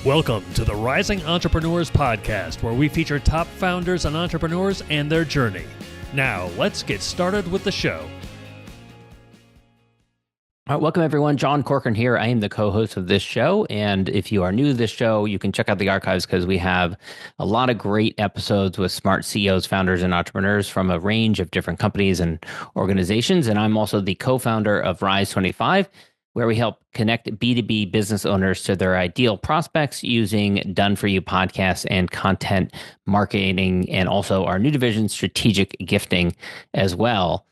Welcome to the Rising Entrepreneurs Podcast, where we feature top founders and entrepreneurs and their journey. Now, let's get started with the show. All right, welcome everyone. John Corcoran here. I am the co-host of this show. And if you are new to this show, you can check out the archives because we have a lot of great episodes with smart CEOs, founders, and entrepreneurs from a range of different companies and organizations. And I'm also the co-founder of Rise 25, where we help connect B2B business owners to their ideal prospects using done-for-you podcasts and content marketing, and also our new division, strategic gifting as well.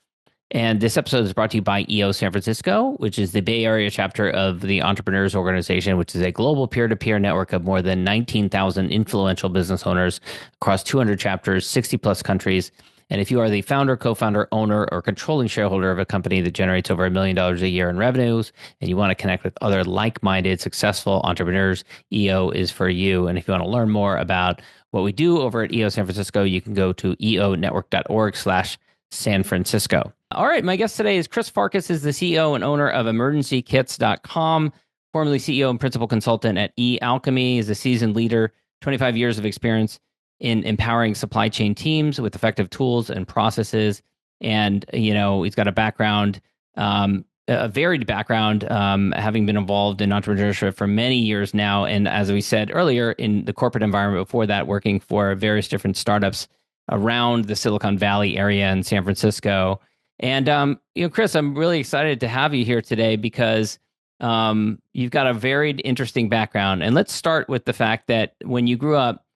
And this episode is brought to you by EO San Francisco, which is the Bay Area chapter of the Entrepreneurs Organization, which is a global peer-to-peer network of more than 19,000 influential business owners across 200 chapters, 60 plus countries. And if you are the founder, co-founder, owner, or controlling shareholder of a company that generates over $1 million a year in revenues, and you want to connect with other like-minded, successful entrepreneurs, EO is for you. And if you want to learn more about what we do over at EO San Francisco, you can go to eonetwork.org/San Francisco. All right, my guest today is Chris Farkas, is the CEO and owner of emergencykits.com, formerly CEO and principal consultant at eAlchemy, is a seasoned leader, 25 years of experience in empowering supply chain teams with effective tools and processes. And, you know, he's got a background, a varied background, having been involved in entrepreneurship for many years now. And as we said earlier, in the corporate environment before that, working for various different startups around the Silicon Valley area in San Francisco. And, you know, Chris, I'm really excited to have you here today because you've got a varied, interesting background. And let's start with the fact that when you grew up,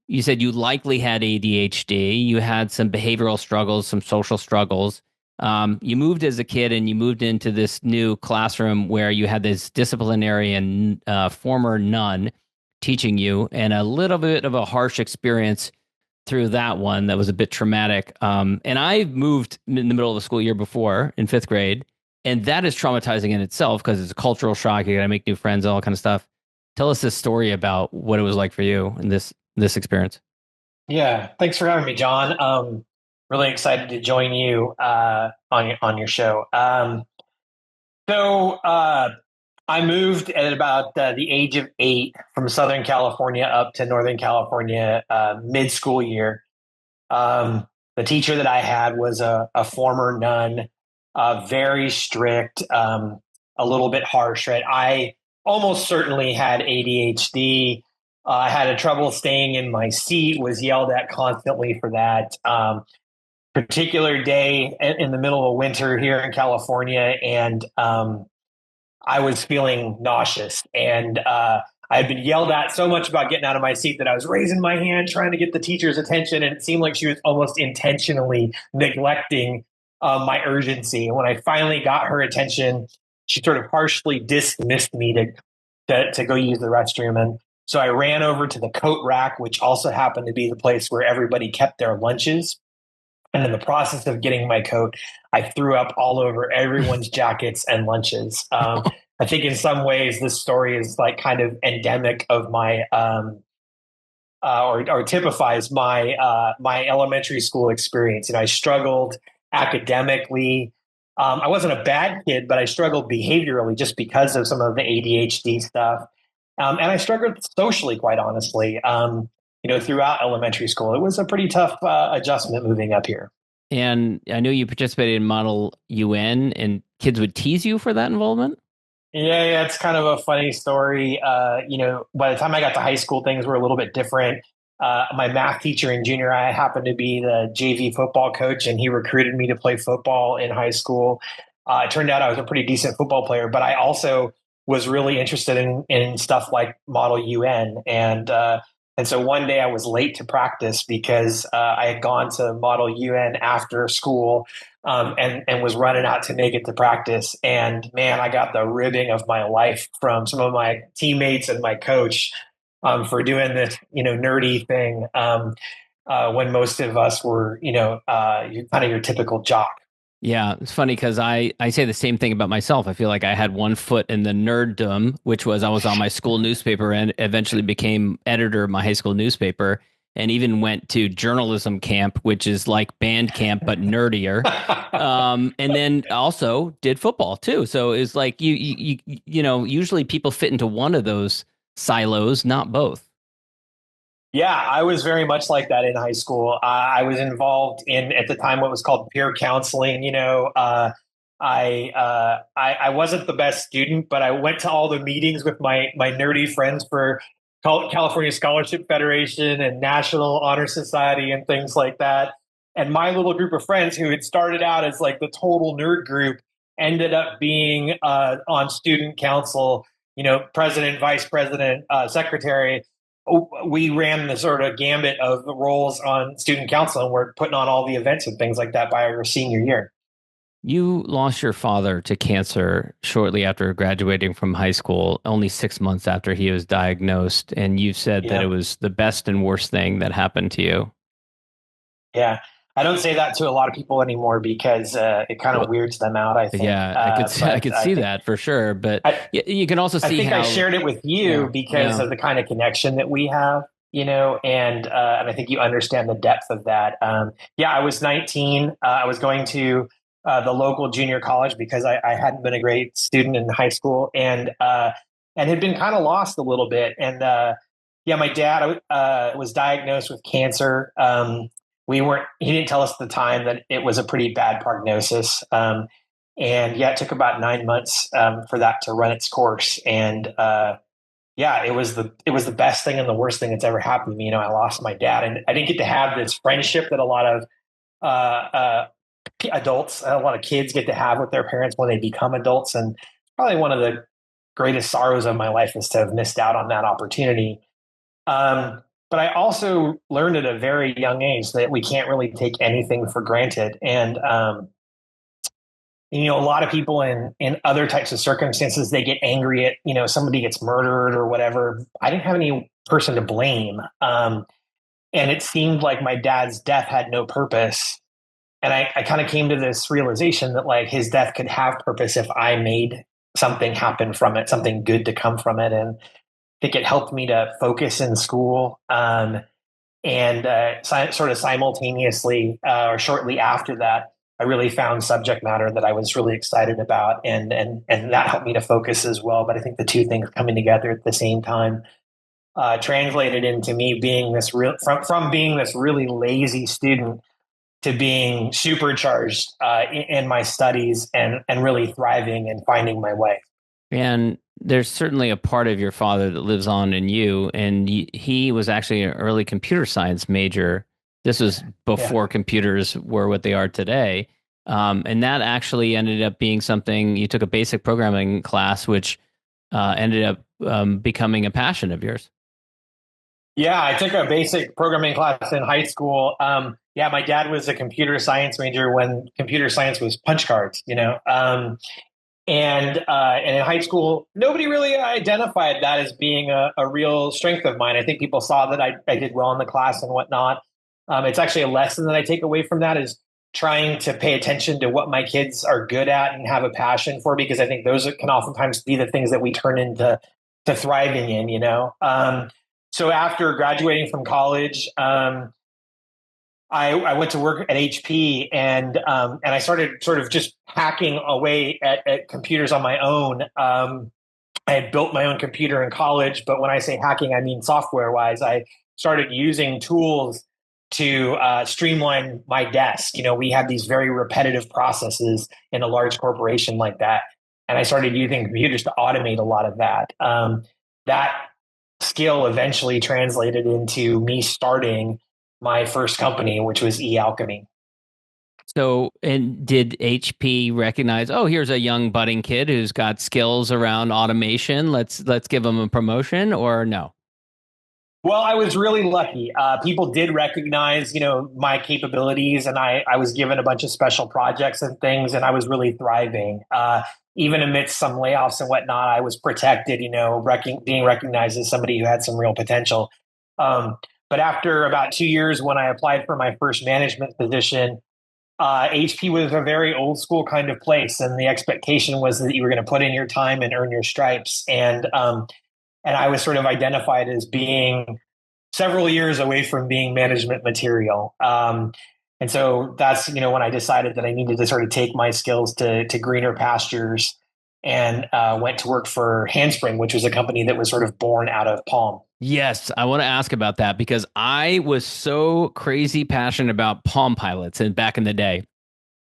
you said you likely had ADHD. You had some behavioral struggles, some social struggles. You moved as a kid and you moved into this new classroom where you had this disciplinarian, former nun teaching you, and a little bit of a harsh experience through that one that was a bit traumatic. And I moved in the middle of the school year before in 5th grade, and that is traumatizing in itself because it's a cultural shock. You got to make new friends, all that kind of stuff. Tell us this story about what it was like for you in this experience. Yeah, thanks for having me, John. Really excited to join you on your show. So I moved at about the age of 8 from Southern California up to Northern California mid-school year. The teacher that I had was a former nun, very strict, a little bit harsh, right? I almost certainly had ADHD. I had trouble staying in my seat, was yelled at constantly for that. Particular day in the middle of winter here in California, and I was feeling nauseous. And I had been yelled at so much about getting out of my seat that I was raising my hand, trying to get the teacher's attention, and it seemed like she was almost intentionally neglecting my urgency. And when I finally got her attention, she sort of harshly dismissed me to go use the restroom. And so I ran over to the coat rack, which also happened to be the place where everybody kept their lunches. And in the process of getting my coat, I threw up all over everyone's jackets and lunches. I think in some ways this story is like kind of endemic of my, or typifies my my elementary school experience. You know, I struggled academically. I wasn't a bad kid, but I struggled behaviorally just because of some of the ADHD stuff. And I struggled socially, quite honestly, throughout elementary school. It was a pretty tough adjustment moving up here. And I know you participated in Model UN, and kids would tease you for that involvement? Yeah, it's kind of a funny story. By the time I got to high school, things were a little bit different. My math teacher in junior high happened to be the JV football coach, and he recruited me to play football in high school. It turned out I was a pretty decent football player, but I also was really interested in stuff like Model UN. And so one day I was late to practice because I had gone to Model UN after school and was running out to make it to practice. And man, I got the ribbing of my life from some of my teammates and my coach for doing this, nerdy thing when most of us were, kind of your typical jock. Yeah, it's funny because I say the same thing about myself. I feel like I had one foot in the nerddom, which was I was on my school newspaper and eventually became editor of my high school newspaper, and even went to journalism camp, which is like band camp but nerdier. And then also did football too. So it's like you know, usually people fit into one of those silos, not both. Yeah, I was very much like that in high school. I was involved in, at the time, what was called peer counseling. I wasn't the best student, but I went to all the meetings with my nerdy friends for California Scholarship Federation and National Honor Society and things like that. And my little group of friends who had started out as like the total nerd group ended up being on student council, president, vice president, secretary. We ran the sort of gambit of the roles on student council, and we're putting on all the events and things like that by our senior year. You lost your father to cancer shortly after graduating from high school, only 6 months after he was diagnosed. And you've said that it Yeah. was the best and worst thing that happened to you. Yeah. I don't say that to a lot of people anymore because it kind of Well, weirds them out, I think. yeah, I could see that for sure. But I, you can also I see think I how, shared it with you yeah, because yeah. of the kind of connection that we have, and I think you understand the depth of that. Yeah, I was 19. I was going to the local junior college because I hadn't been a great student in high school and had been kind of lost a little bit. And yeah, my dad was diagnosed with cancer. He didn't tell us at the time that it was a pretty bad prognosis. And yeah, it took about 9 months for that to run its course. And yeah, it was the best thing and the worst thing that's ever happened to me. I lost my dad, and I didn't get to have this friendship that a lot of uh, uh, adults, a lot of kids get to have with their parents when they become adults. And probably one of the greatest sorrows of my life is to have missed out on that opportunity. But I also learned at a very young age that we can't really take anything for granted. And a lot of people in other types of circumstances, they get angry at, somebody gets murdered or whatever. I didn't have any person to blame. And it seemed like my dad's death had no purpose. And I kind of came to this realization that like his death could have purpose if I made something happen from it, something good to come from it. And I think it helped me to focus in school. And sort of simultaneously or shortly after that, I really found subject matter that I was really excited about, and that helped me to focus as well. But I think the two things coming together at the same time translated into me being this real from being this really lazy student to being supercharged in my studies and really thriving and finding my way. And there's certainly a part of your father that lives on in you. And he was actually an early computer science major. This was Yeah. before computers were what they are today. And that actually ended up being something you took a basic programming class, which ended up becoming a passion of yours. Yeah, I took a basic programming class in high school. Yeah, my dad was a computer science major when computer science was punch cards. And in high school, nobody really identified that as being a real strength of mine. I think people saw that I did well in the class and whatnot. It's actually a lesson that I take away from that is trying to pay attention to what my kids are good at and have a passion for, because I think those can oftentimes be the things that we turn into thriving in. So after graduating from college, I went to work at HP and I started sort of just hacking away at computers on my own. I had built my own computer in college, but when I say hacking, I mean software wise. I started using tools to streamline my desk. We had these very repetitive processes in a large corporation like that, and I started using computers to automate a lot of that. That skill eventually translated into me starting my first company, which was eAlchemy. So, and did HP recognize, oh, here's a young budding kid who's got skills around automation. Let's give him a promotion, or no? Well, I was really lucky. People did recognize, my capabilities, and I was given a bunch of special projects and things, and I was really thriving. Even amidst some layoffs and whatnot, I was protected, being recognized as somebody who had some real potential. But after about 2 years, when I applied for my first management position, HP was a very old school kind of place, and the expectation was that you were going to put in your time and earn your stripes. And I was sort of identified as being several years away from being management material. And so that's when I decided that I needed to sort of take my skills to greener pastures and went to work for Handspring, which was a company that was sort of born out of Palm. Yes, I want to ask about that because I was so crazy passionate about Palm Pilots and back in the day.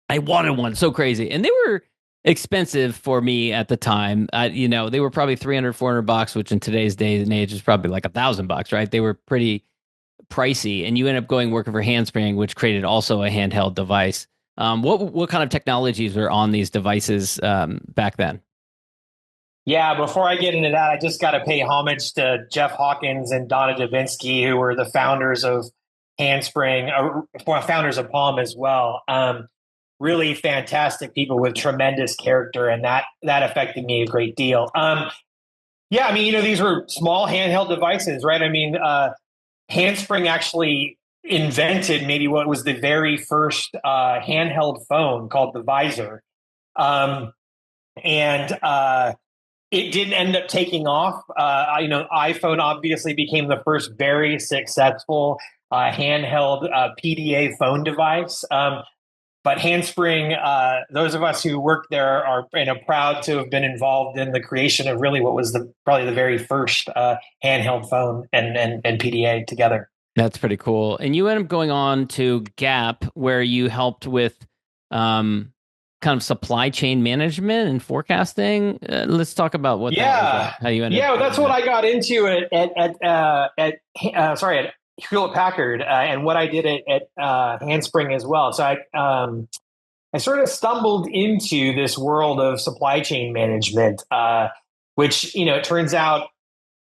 I wanted one so crazy, and they were expensive for me at the time. They were probably $300-$400, which in today's day and age is probably like $1,000, right? They were pretty pricey, and you end up going working for Handspring, which created also a handheld device. What kind of technologies were on these devices back then? Yeah, before I get into that, I just got to pay homage to Jeff Hawkins and Donna Davinsky, who were the founders of Handspring, founders of Palm as well. Really fantastic people with tremendous character, and that affected me a great deal. Yeah, I mean, these were small handheld devices, right? I mean, Handspring actually invented maybe what was the very first handheld phone called the Visor. And it didn't end up taking off. iPhone obviously became the first very successful handheld PDA phone device. But Handspring, those of us who worked there are proud to have been involved in the creation of really what was probably the very first handheld phone and PDA together. That's pretty cool. And you end up going on to Gap, where you helped with kind of supply chain management and forecasting. Let's talk about what that was like, how you ended up. Yeah, that's what I got into at Hewlett Packard, and what I did at Handspring as well. So I sort of stumbled into this world of supply chain management, which it turns out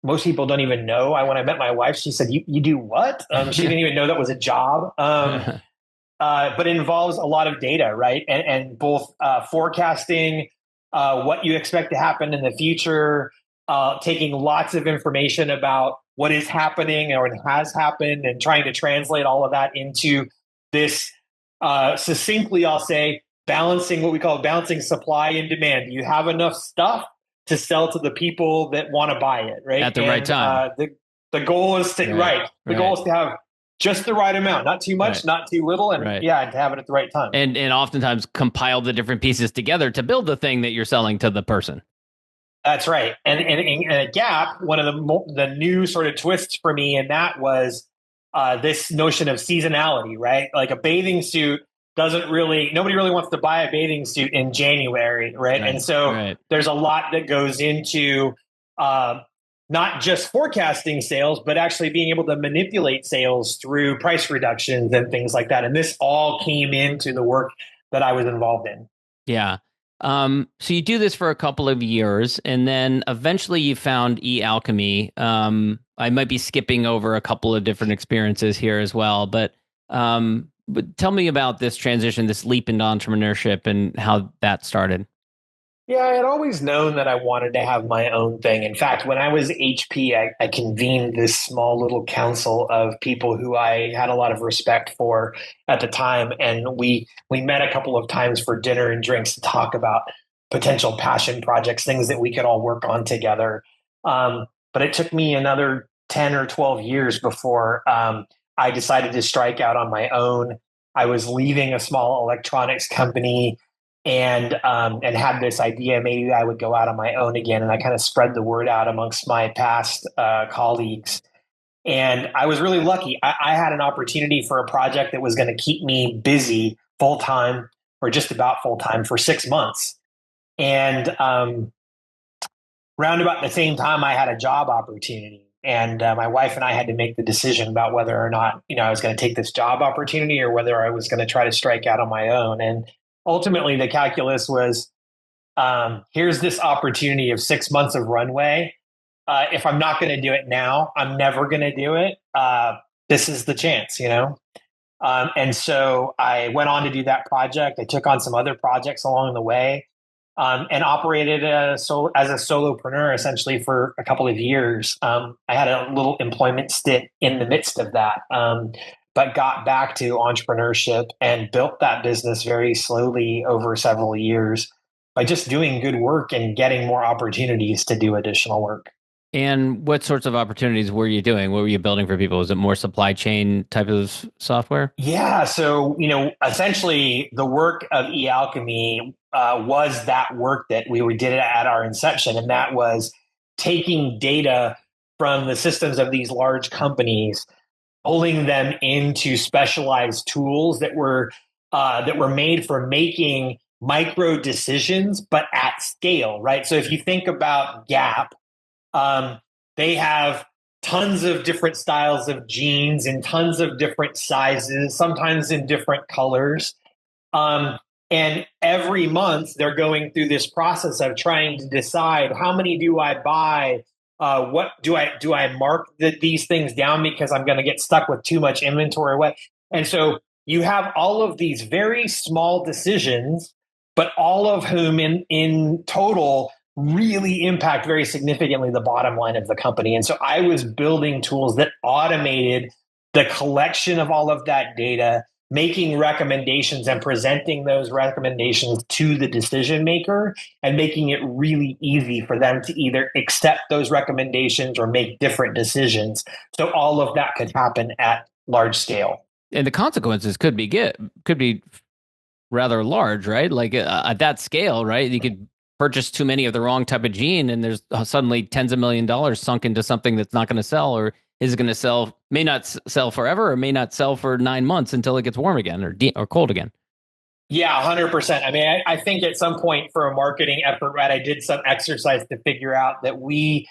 most people don't even know. When I met my wife, she said, "You do what?" She didn't even know that was a job. But it involves a lot of data, right? And both forecasting what you expect to happen in the future, taking lots of information about what is happening or has happened, and trying to translate all of that into this succinctly, I'll say, what we call balancing supply and demand. Do you have enough stuff to sell to the people that want to buy it, right? At the right time. The goal is to goal is to have just the right amount, not too much, not too little, and and to have it at the right time. And oftentimes compile the different pieces together to build the thing that you're selling to the person. That's right. And at Gap, one of the new sort of twists for me in that was this notion of seasonality, right? Like a bathing suit nobody really wants to buy a bathing suit in January, right? And so there's a lot that goes into not just forecasting sales, but actually being able to manipulate sales through price reductions and things like that. And this all came into the work that I was involved in. Yeah. So you do this for a couple of years, and then eventually you found eAlchemy. I might be skipping over a couple of different experiences here as well, but tell me about this transition, this leap into entrepreneurship, and how that started. Yeah, I had always known that I wanted to have my own thing. In fact, when I was HP, I convened this small little council of people who I had a lot of respect for at the time. And we met a couple of times for dinner and drinks to talk about potential passion projects, things that we could all work on together. But it took me another 10 or 12 years before I decided to strike out on my own. I was leaving a small electronics company and had this idea maybe I would go out on my own again. And I kind of spread the word out amongst my past colleagues. And I was really lucky. I had an opportunity for a project that was going to keep me busy full time, or just about full time, for 6 months. And round about the same time, I had a job opportunity. And my wife and I had to make the decision about whether or not I was going to take this job opportunity or whether I was going to try to strike out on my own. And ultimately, the calculus was, here's this opportunity of 6 months of runway. If I'm not going to do it now, I'm never going to do it. This is the chance, And so I went on to do that project. I took on some other projects along the way, and operated as a solopreneur essentially for a couple of years. I had a little employment stint in the midst of that. But got back to entrepreneurship and built that business very slowly over several years by just doing good work and getting more opportunities to do additional work. And what sorts of opportunities were you doing? What were you building for people? Was it more supply chain type of software? Yeah. So, essentially the work of eAlchemy was that work that we did at our inception. And that was taking data from the systems of these large companies, pulling them into specialized tools that were made for making micro decisions, but at scale, right? So if you think about Gap, um, they have tons of different styles of jeans in tons of different sizes, sometimes in different colors. Um, and every month they're going through this process of trying to decide how many do I buy? What do I mark these things down because I'm going to get stuck with too much inventory? What? And so you have all of these very small decisions, but all of whom in total really impact very significantly the bottom line of the company. And so I was building tools that automated the collection of all of that data, making recommendations and presenting those recommendations to the decision maker and making it really easy for them to either accept those recommendations or make different decisions. So all of that could happen at large scale. And the consequences could be rather large, right? Like at that scale, right? You could purchase too many of the wrong type of gene, and there's suddenly tens of $1 millions sunk into something that's not going to sell, or is going to sell, may not sell forever, or may not sell for 9 months until it gets warm again or cold again. Yeah, 100%. I mean, I think at some point for a marketing effort, right, I did some exercise to figure out that we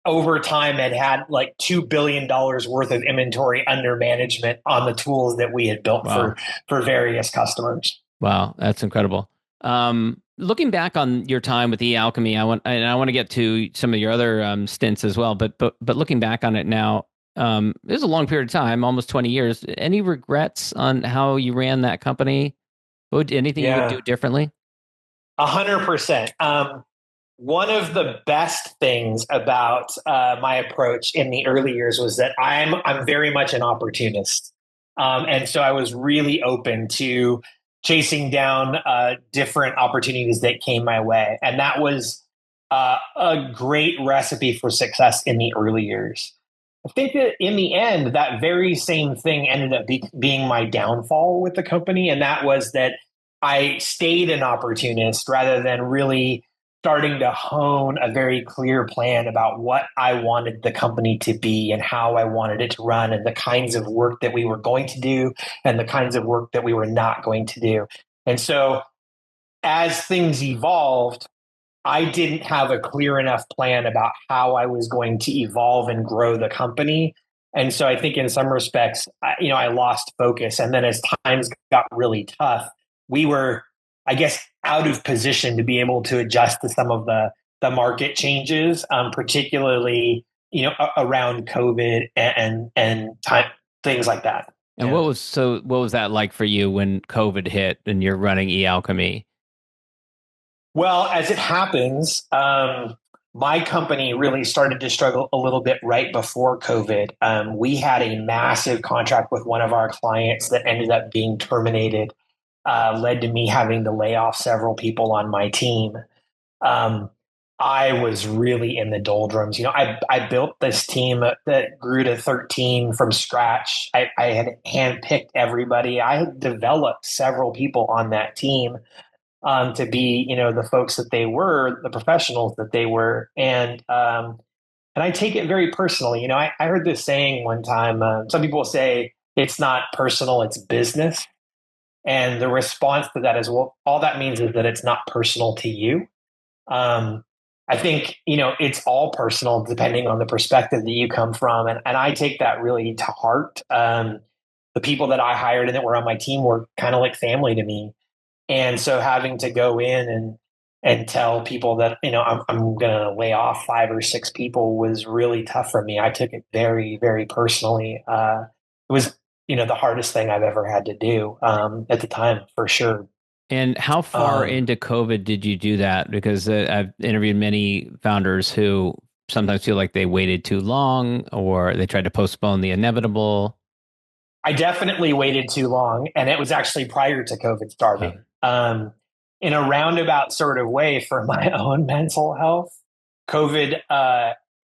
over time had like $2 billion worth of inventory under management on the tools that we had built Wow. for various customers. Wow, that's incredible. Looking back on your time with eAlchemy, I want to get to some of your other stints as well. But looking back on it now, it was a long period of time, almost 20 years. Any regrets on how you ran that company? Anything you would do differently? 100%. One of the best things about my approach in the early years was that I'm very much an opportunist, and so I was really open to chasing down different opportunities that came my way, and that was a great recipe for success in the early years. I think that in the end, that very same thing ended up being my downfall with the company, and that was that I stayed an opportunist rather than really starting to hone a very clear plan about what I wanted the company to be and how I wanted it to run and the kinds of work that we were going to do and the kinds of work that we were not going to do. And so as things evolved, I didn't have a clear enough plan about how I was going to evolve and grow the company. And so I think in some respects, I lost focus. And then as times got really tough, we were, I guess, out of position to be able to adjust to some of the market changes, particularly, around COVID and time, things like that. And Yeah. what was that like for you when COVID hit and you're running eAlchemy? Well, as it happens, my company really started to struggle a little bit right before COVID. We had a massive contract with one of our clients that ended up being terminated, led to me having to lay off several people on my team. Um, I was really in the doldrums. I built this team that grew to 13 from scratch. I had handpicked everybody. I had developed several people on that team to be, the folks that they were, the professionals that they were, and I take it very personally. I heard this saying one time. Some people say it's not personal, it's business, and the response to that is, well, all that means is that it's not personal to you. Um, I think it's all personal depending on the perspective that you come from, and I take that really to heart. The people that I hired and that were on my team were kind of like family to me. And so having to go in and tell people that, I'm going to lay off 5 or 6 people was really tough for me. I took it very, very personally. It was, the hardest thing I've ever had to do at the time, for sure. And how far into COVID did you do that? Because I've interviewed many founders who sometimes feel like they waited too long or they tried to postpone the inevitable. I definitely waited too long, and it was actually prior to COVID starting. In a roundabout sort of way for my own mental health, COVID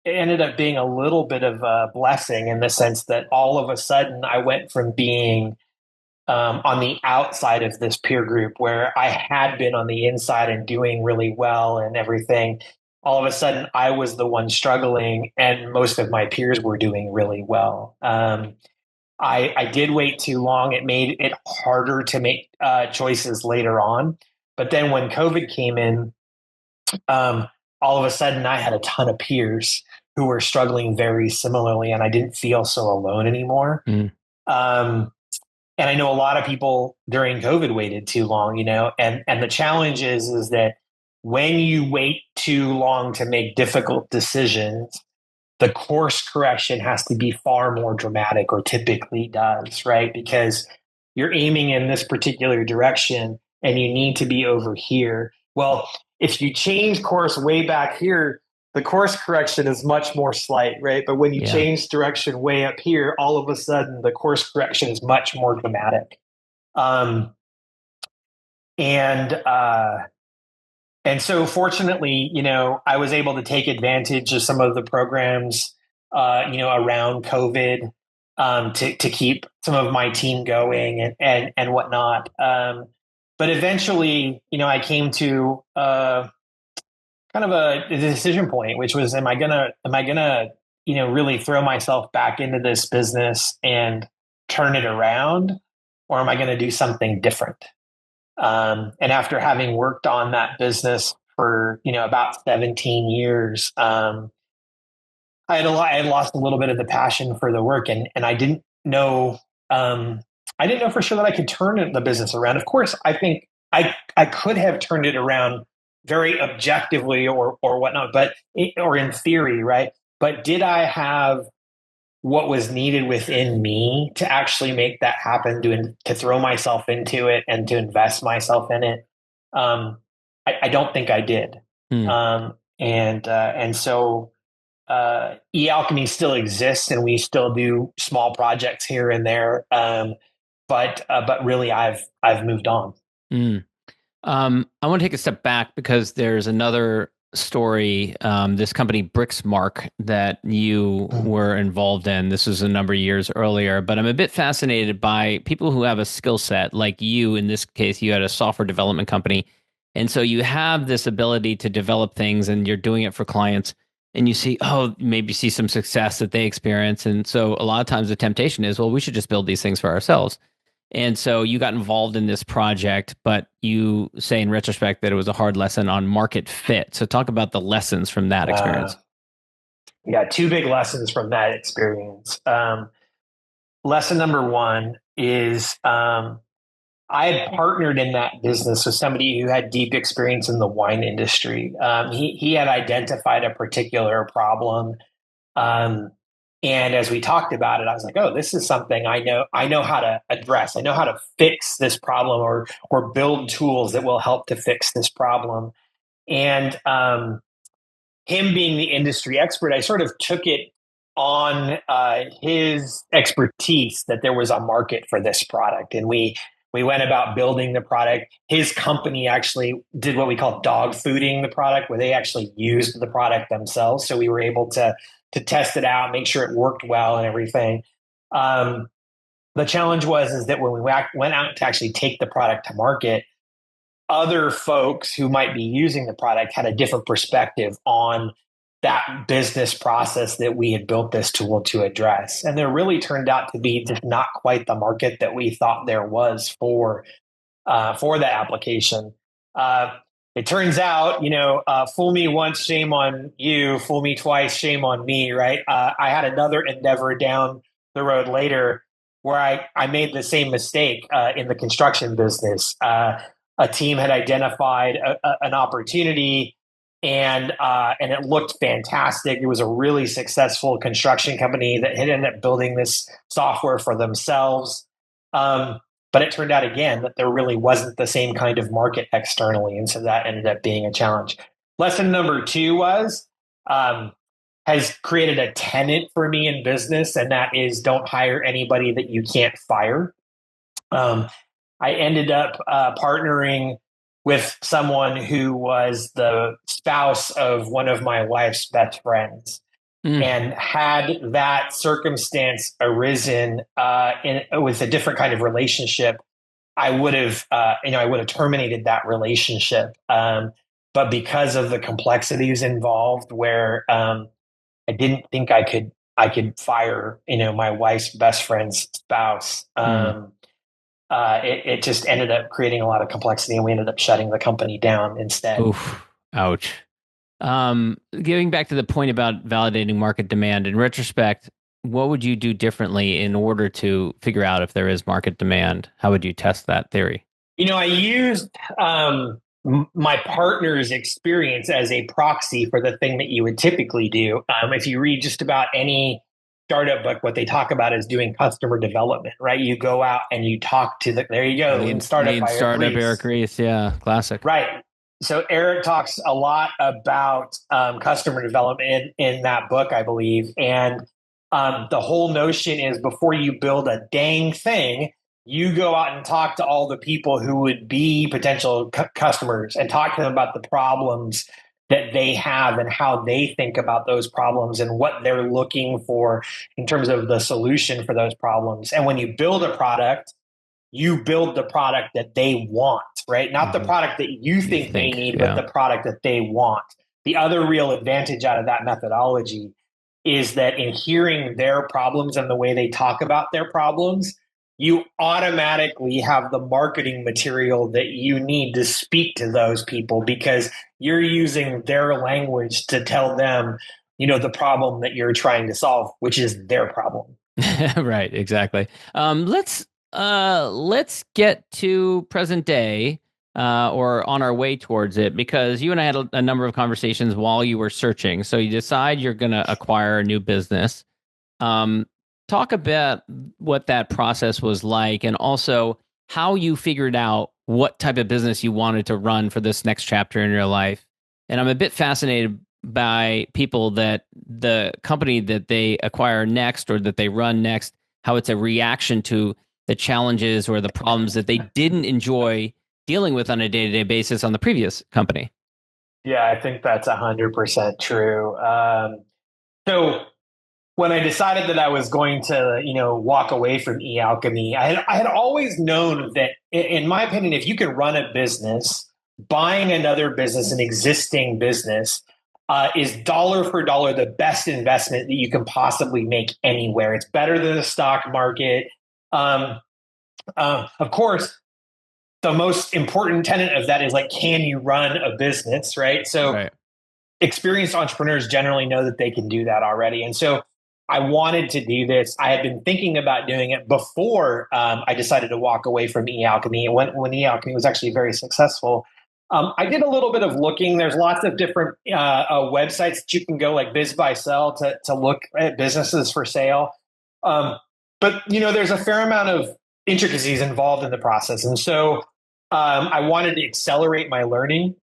it ended up being a little bit of a blessing in the sense that all of a sudden I went from being on the outside of this peer group where I had been on the inside and doing really well and everything. All of a sudden, I was the one struggling, and most of my peers were doing really well. I did wait too long. It made it harder to make choices later on. But then when COVID came in, all of a sudden I had a ton of peers who were struggling very similarly, and I didn't feel so alone anymore. Um, and I know a lot of people during COVID waited too long, and the challenge is that when you wait too long to make difficult decisions, the course correction has to be far more dramatic, or typically does, right? Because you're aiming in this particular direction and you need to be over here. Well, if you change course way back here, the course correction is much more slight, right? But when you change direction way up here, all of a sudden the course correction is much more dramatic. And so fortunately, I was able to take advantage of some of the programs, around COVID, to keep some of my team going and whatnot. But eventually, I came to kind of a decision point, which was, am I gonna, really throw myself back into this business and turn it around, or am I going to do something different? And after having worked on that business for, about 17 years, I had lost a little bit of the passion for the work, and I didn't know, for sure that I could turn the business around. Of course, I think I could have turned it around very objectively or whatnot, or in theory, right? But did I have what was needed within me to actually make that happen, to throw myself into it and to invest myself in it? I don't think I did. And so eAlchemy still exists, and we still do small projects here and there. But really, I've moved on. I want to take a step back because there's another story, this company Brixmark that you were involved in. This was a number of years earlier, but I'm a bit fascinated by people who have a skill set like you. In this case, you had a software development company. And so you have this ability to develop things and you're doing it for clients, and you see, maybe see some success that they experience. And so a lot of times the temptation is, well, we should just build these things for ourselves. And so you got involved in this project, but you say in retrospect that it was a hard lesson on market fit. So talk about the lessons from that experience. Two big lessons from that experience. Lesson number one is I had partnered in that business with somebody who had deep experience in the wine industry. He had identified a particular problem. And as we talked about it, I was like, oh, this is something I know how to address. I know how to fix this problem, or build tools that will help to fix this problem. And him being the industry expert, I sort of took it on his expertise that there was a market for this product. And we went about building the product. His company actually did what we call dog fooding the product, where they actually used the product themselves. So we were able to test it out, make sure it worked well and everything. The challenge is that when we went out to actually take the product to market, other folks who might be using the product had a different perspective on that business process that we had built this tool to address. And there really turned out to be just not quite the market that we thought there was for that application. It turns out, fool me once, shame on you. Fool me twice, shame on me, right? I had another endeavor down the road later where I made the same mistake in the construction business. A team had identified an opportunity, and it looked fantastic. It was a really successful construction company that had ended up building this software for themselves. But it turned out, again, that there really wasn't the same kind of market externally. And so that ended up being a challenge. Lesson number two has created a tenet for me in business, and that is don't hire anybody that you can't fire. I ended up partnering with someone who was the spouse of one of my wife's best friends. And had that circumstance arisen with a different kind of relationship, I would have, I would have terminated that relationship. But because of the complexities involved, where I didn't think I could fire, my wife's best friend's spouse. It just ended up creating a lot of complexity, and we ended up shutting the company down instead. Oof, ouch. Getting back to the point about validating market demand, in retrospect, what would you do differently in order to figure out if there is market demand? How would you test that theory? I used my partner's experience as a proxy for the thing that you would typically do. If you read just about any startup book, what they talk about is doing customer development, right? You go out and you talk to there you go, Lean Startup by Eric Ries. Yeah, classic. Right. So Eric talks a lot about customer development in that book, I believe. And the whole notion is, before you build a dang thing, you go out and talk to all the people who would be potential customers and talk to them about the problems that they have and how they think about those problems and what they're looking for in terms of the solution for those problems. And when you build a product, you build the product that they want, right? Not the product that you think they need, but the product that they want. The other real advantage out of that methodology is that in hearing their problems and the way they talk about their problems, you automatically have the marketing material that you need to speak to those people, because you're using their language to tell them, the problem that you're trying to solve, which is their problem. Right, exactly. Let's get to present day, or on our way towards it, because you and I had a number of conversations while you were searching. So you decide you're going to acquire a new business. Talk about what that process was like, and also how you figured out what type of business you wanted to run for this next chapter in your life. And I'm a bit fascinated by people that the company that they acquire next or that they run next, how it's a reaction to the challenges or the problems that they didn't enjoy dealing with on a day-to-day basis on the previous company. Yeah, I think that's 100% true. So when I decided that I was going to, walk away from eAlchemy, I had always known that, in my opinion, if you can run a business, buying another business, an existing business, is dollar for dollar the best investment that you can possibly make anywhere. It's better than the stock market. Of course, the most important tenet of that is, like, can you run a business, right? So experienced entrepreneurs generally know that they can do that already. And so I wanted to do this. I had been thinking about doing it before I decided to walk away from eAlchemy. When eAlchemy was actually very successful, I did a little bit of looking. There's lots of different websites that you can go, like Biz Buy Sell, to look at businesses for sale. But there's a fair amount of intricacies involved in the process, and so I wanted to accelerate my learning.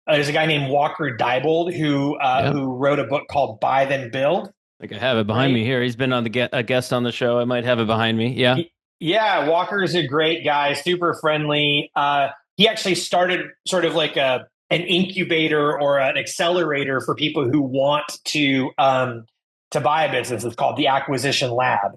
There's a guy named Walker Diebold who wrote a book called Buy Then Build. I think I have it behind me here. He's been on a guest on the show. I might have it behind me. Yeah. Yeah, Walker is a great guy, super friendly. He actually started sort of like an incubator or an accelerator for people who want to buy a business. It's called the Acquisition Lab.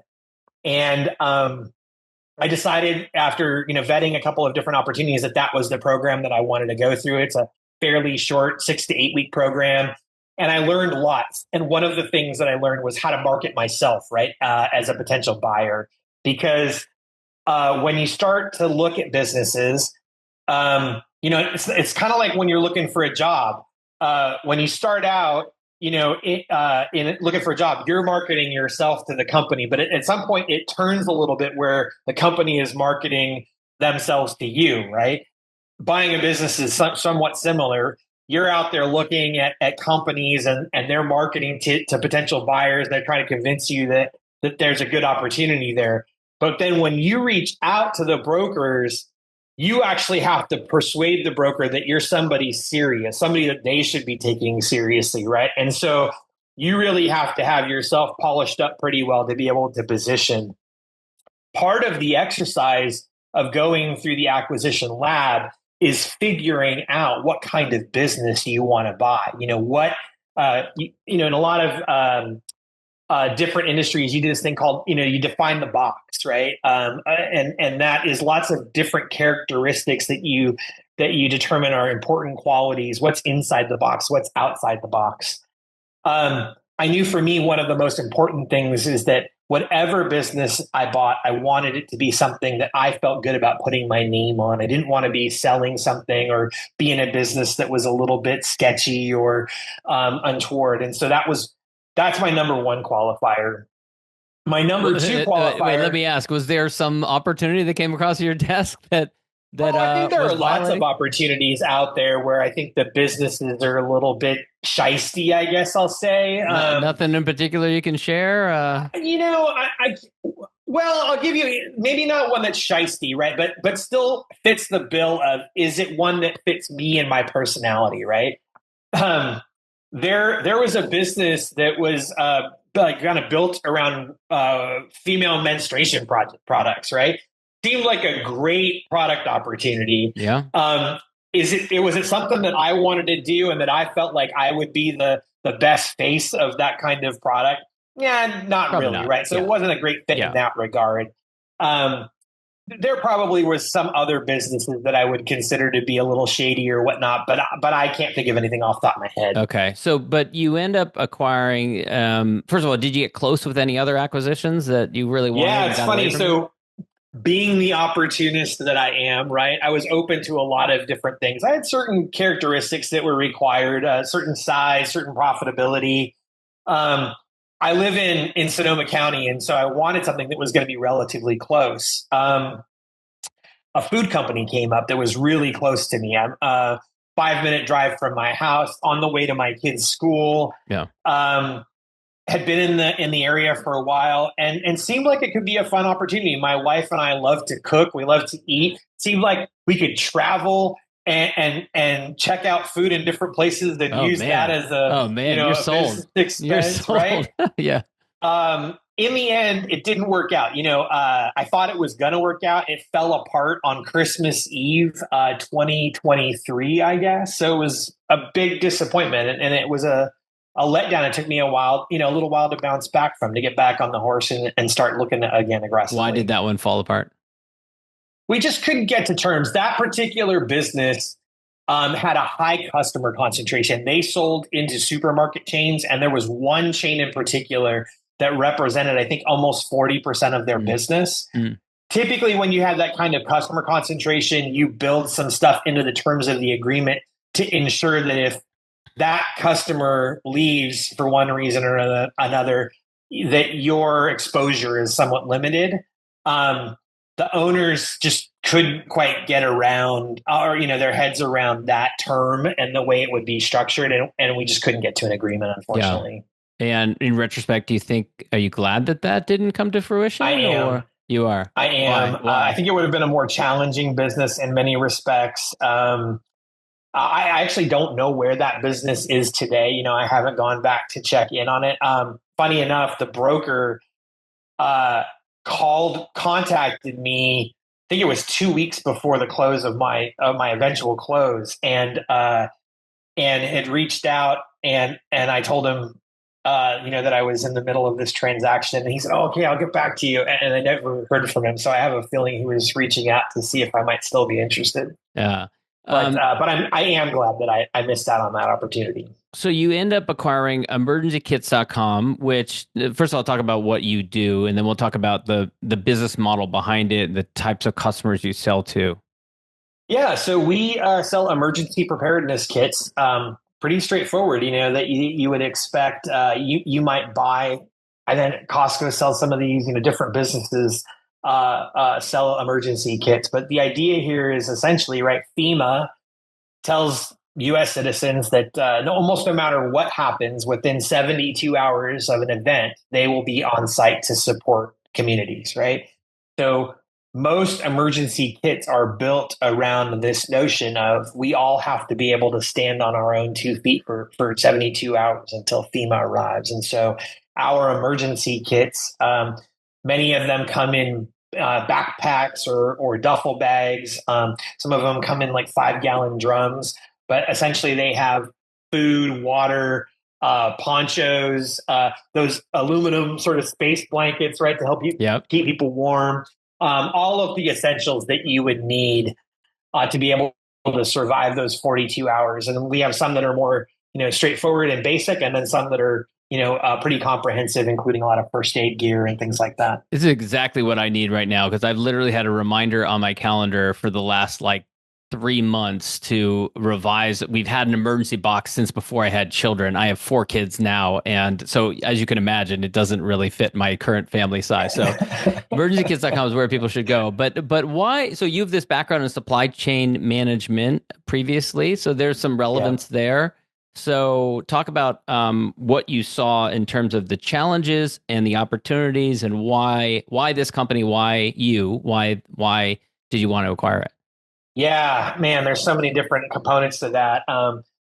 And I decided, after vetting a couple of different opportunities, that was the program that I wanted to go through. It's a fairly short 6 to 8 week program. And I learned lots. And one of the things that I learned was how to market myself, right, as a potential buyer. Because when you start to look at businesses, it's kind of like when you're looking for a job. When you start out, in looking for a job, you're marketing yourself to the company. But at some point, it turns a little bit where the company is marketing themselves to you, right? Buying a business is somewhat similar. You're out there looking at companies and they're marketing to potential buyers. They're trying to convince you that there's a good opportunity there. But then when you reach out to the brokers, you actually have to persuade the broker that you're somebody serious, somebody that they should be taking seriously, right? And so you really have to have yourself polished up pretty well to be able to position. Part of the exercise of going through the Acquisition Lab is figuring out what kind of business you want to buy. in a lot of different industries, you do this thing called, you define the box, right? And that is lots of different characteristics that you determine are important qualities. What's inside the box? What's outside the box? I knew for me, one of the most important things is that whatever business I bought, I wanted it to be something that I felt good about putting my name on. I didn't want to be selling something or be in a business that was a little bit sketchy or untoward. And so that's my number one qualifier. My number two qualifier. Wait, let me ask: was there some opportunity that came across your desk that? I think there are lots of opportunities out there where I think the businesses are a little bit shisty, I guess I'll say. Nothing in particular you can share? Well, I'll give you maybe not one that's shisty, right? But still fits the bill of, is it one that fits me and my personality, right? There was a business that was kind of built around female menstruation products, right? Seemed like a great product opportunity. Yeah. Was it something that I wanted to do and that I felt like I would be the best face of that kind of product? Yeah, probably really, not. Right? So It wasn't a great fit in that regard. There probably was some other businesses that I would consider to be a little shady or whatnot, but I can't think of anything off the top of my head. Okay. So, but you end up acquiring, first of all, did you get close with any other acquisitions that you really wanted? Yeah, it's funny. So being the opportunist that I am, right, I was open to a lot of different things. I had certain characteristics that were required, certain size, certain profitability. I live in Sonoma County, and so I wanted something that was going to be relatively close. A food company came up that was really close to me. I'm 5-minute drive from my house, on the way to my kids' school. Yeah. Had been in the area for a while and seemed like it could be a fun opportunity. My wife and I love to cook. We love to eat. Seemed like we could travel and check out food in different places and use that as you're sold. Expense, right? Yeah. In the end, it didn't work out. I thought it was going to work out. It fell apart on Christmas Eve, 2023, I guess. So it was a big disappointment, and it was a letdown. It took me a little while to bounce back from, to get back on the horse and start looking again aggressively. Why did that one fall apart? We just couldn't get to terms. That particular business had a high customer concentration. They sold into supermarket chains, and there was one chain in particular that represented, I think, almost 40% of their business. Typically, when you have that kind of customer concentration, you build some stuff into the terms of the agreement to ensure that if that customer leaves for one reason or another, that your exposure is somewhat limited. The owners just couldn't quite get around, or their heads around that term and the way it would be structured, and we just couldn't get to an agreement, unfortunately. Yeah. And in retrospect, are you glad that didn't come to fruition? I am. Or you are. I am. Why? I think it would have been a more challenging business in many respects. I actually don't know where that business is today. I haven't gone back to check in on it. Funny enough, the broker contacted me. I think it was 2 weeks before the close of my eventual close, and had reached out, and I told him that I was in the middle of this transaction, and he said, "Oh, okay, I'll get back to you." And I never heard from him, so I have a feeling he was reaching out to see if I might still be interested. Yeah. But I am glad that I missed out on that opportunity. So you end up acquiring emergencykits.com, which, first of all, I'll talk about what you do, and then we'll talk about the business model behind it, the types of customers you sell to. Yeah, so we sell emergency preparedness kits. Pretty straightforward, that you would expect. You might buy, and then Costco sells some of these. Different businesses sell emergency kits, but the idea here is essentially, right, FEMA tells U.S. citizens that almost no matter what happens, within 72 hours of an event, they will be on site to support communities, right? So most emergency kits are built around this notion of we all have to be able to stand on our own 2 feet for 72 hours until FEMA arrives. And so our emergency kits, many of them come in backpacks or duffel bags. Some of them come in like 5-gallon drums, but essentially they have food, water, ponchos, those aluminum sort of space blankets, right, to help you keep people warm. All of the essentials that you would need to be able to survive those 42 hours. And we have some that are more, straightforward and basic, and then some that are, pretty comprehensive, including a lot of first aid gear and things like that. This is exactly what I need right now, because I've literally had a reminder on my calendar for the last 3 months to revise. We've had an emergency box since before I had children. I have 4 kids now. And so, as you can imagine, it doesn't really fit my current family size. So emergencykits.com is where people should go. But why? So you have this background in supply chain management previously. So there's some relevance there. So talk about what you saw in terms of the challenges and the opportunities, and why this company, why did you want to acquire it? Yeah, man, there's so many different components to that.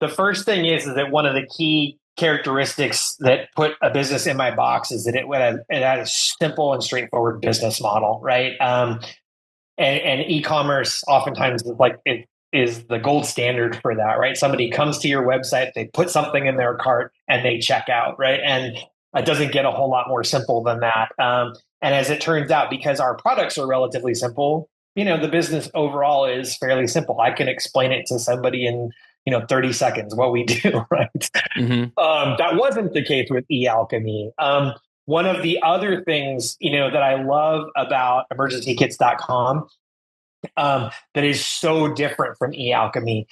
The first thing is that one of the key characteristics that put a business in my box is that it had a simple and straightforward business model, right? And e-commerce oftentimes is the gold standard for that, right? Somebody comes to your website, they put something in their cart, and they check out, right? And it doesn't get a whole lot more simple than that. And as it turns out, because our products are relatively simple, the business overall is fairly simple. I can explain it to somebody in 30 seconds what we do, right? Mm-hmm. That wasn't the case with eAlchemy. One of the other things that I love about emergencykits.com that is so different from eAlchemy.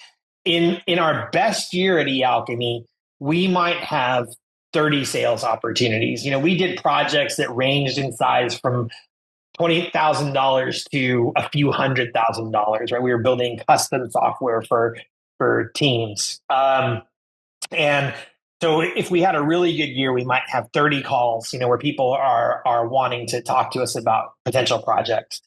In our best year at eAlchemy, we might have 30 sales opportunities. We did projects that ranged in size from $20,000 to a few $100,000, right? We were building custom software for teams. And so if we had a really good year, we might have 30 calls, where people are wanting to talk to us about potential projects.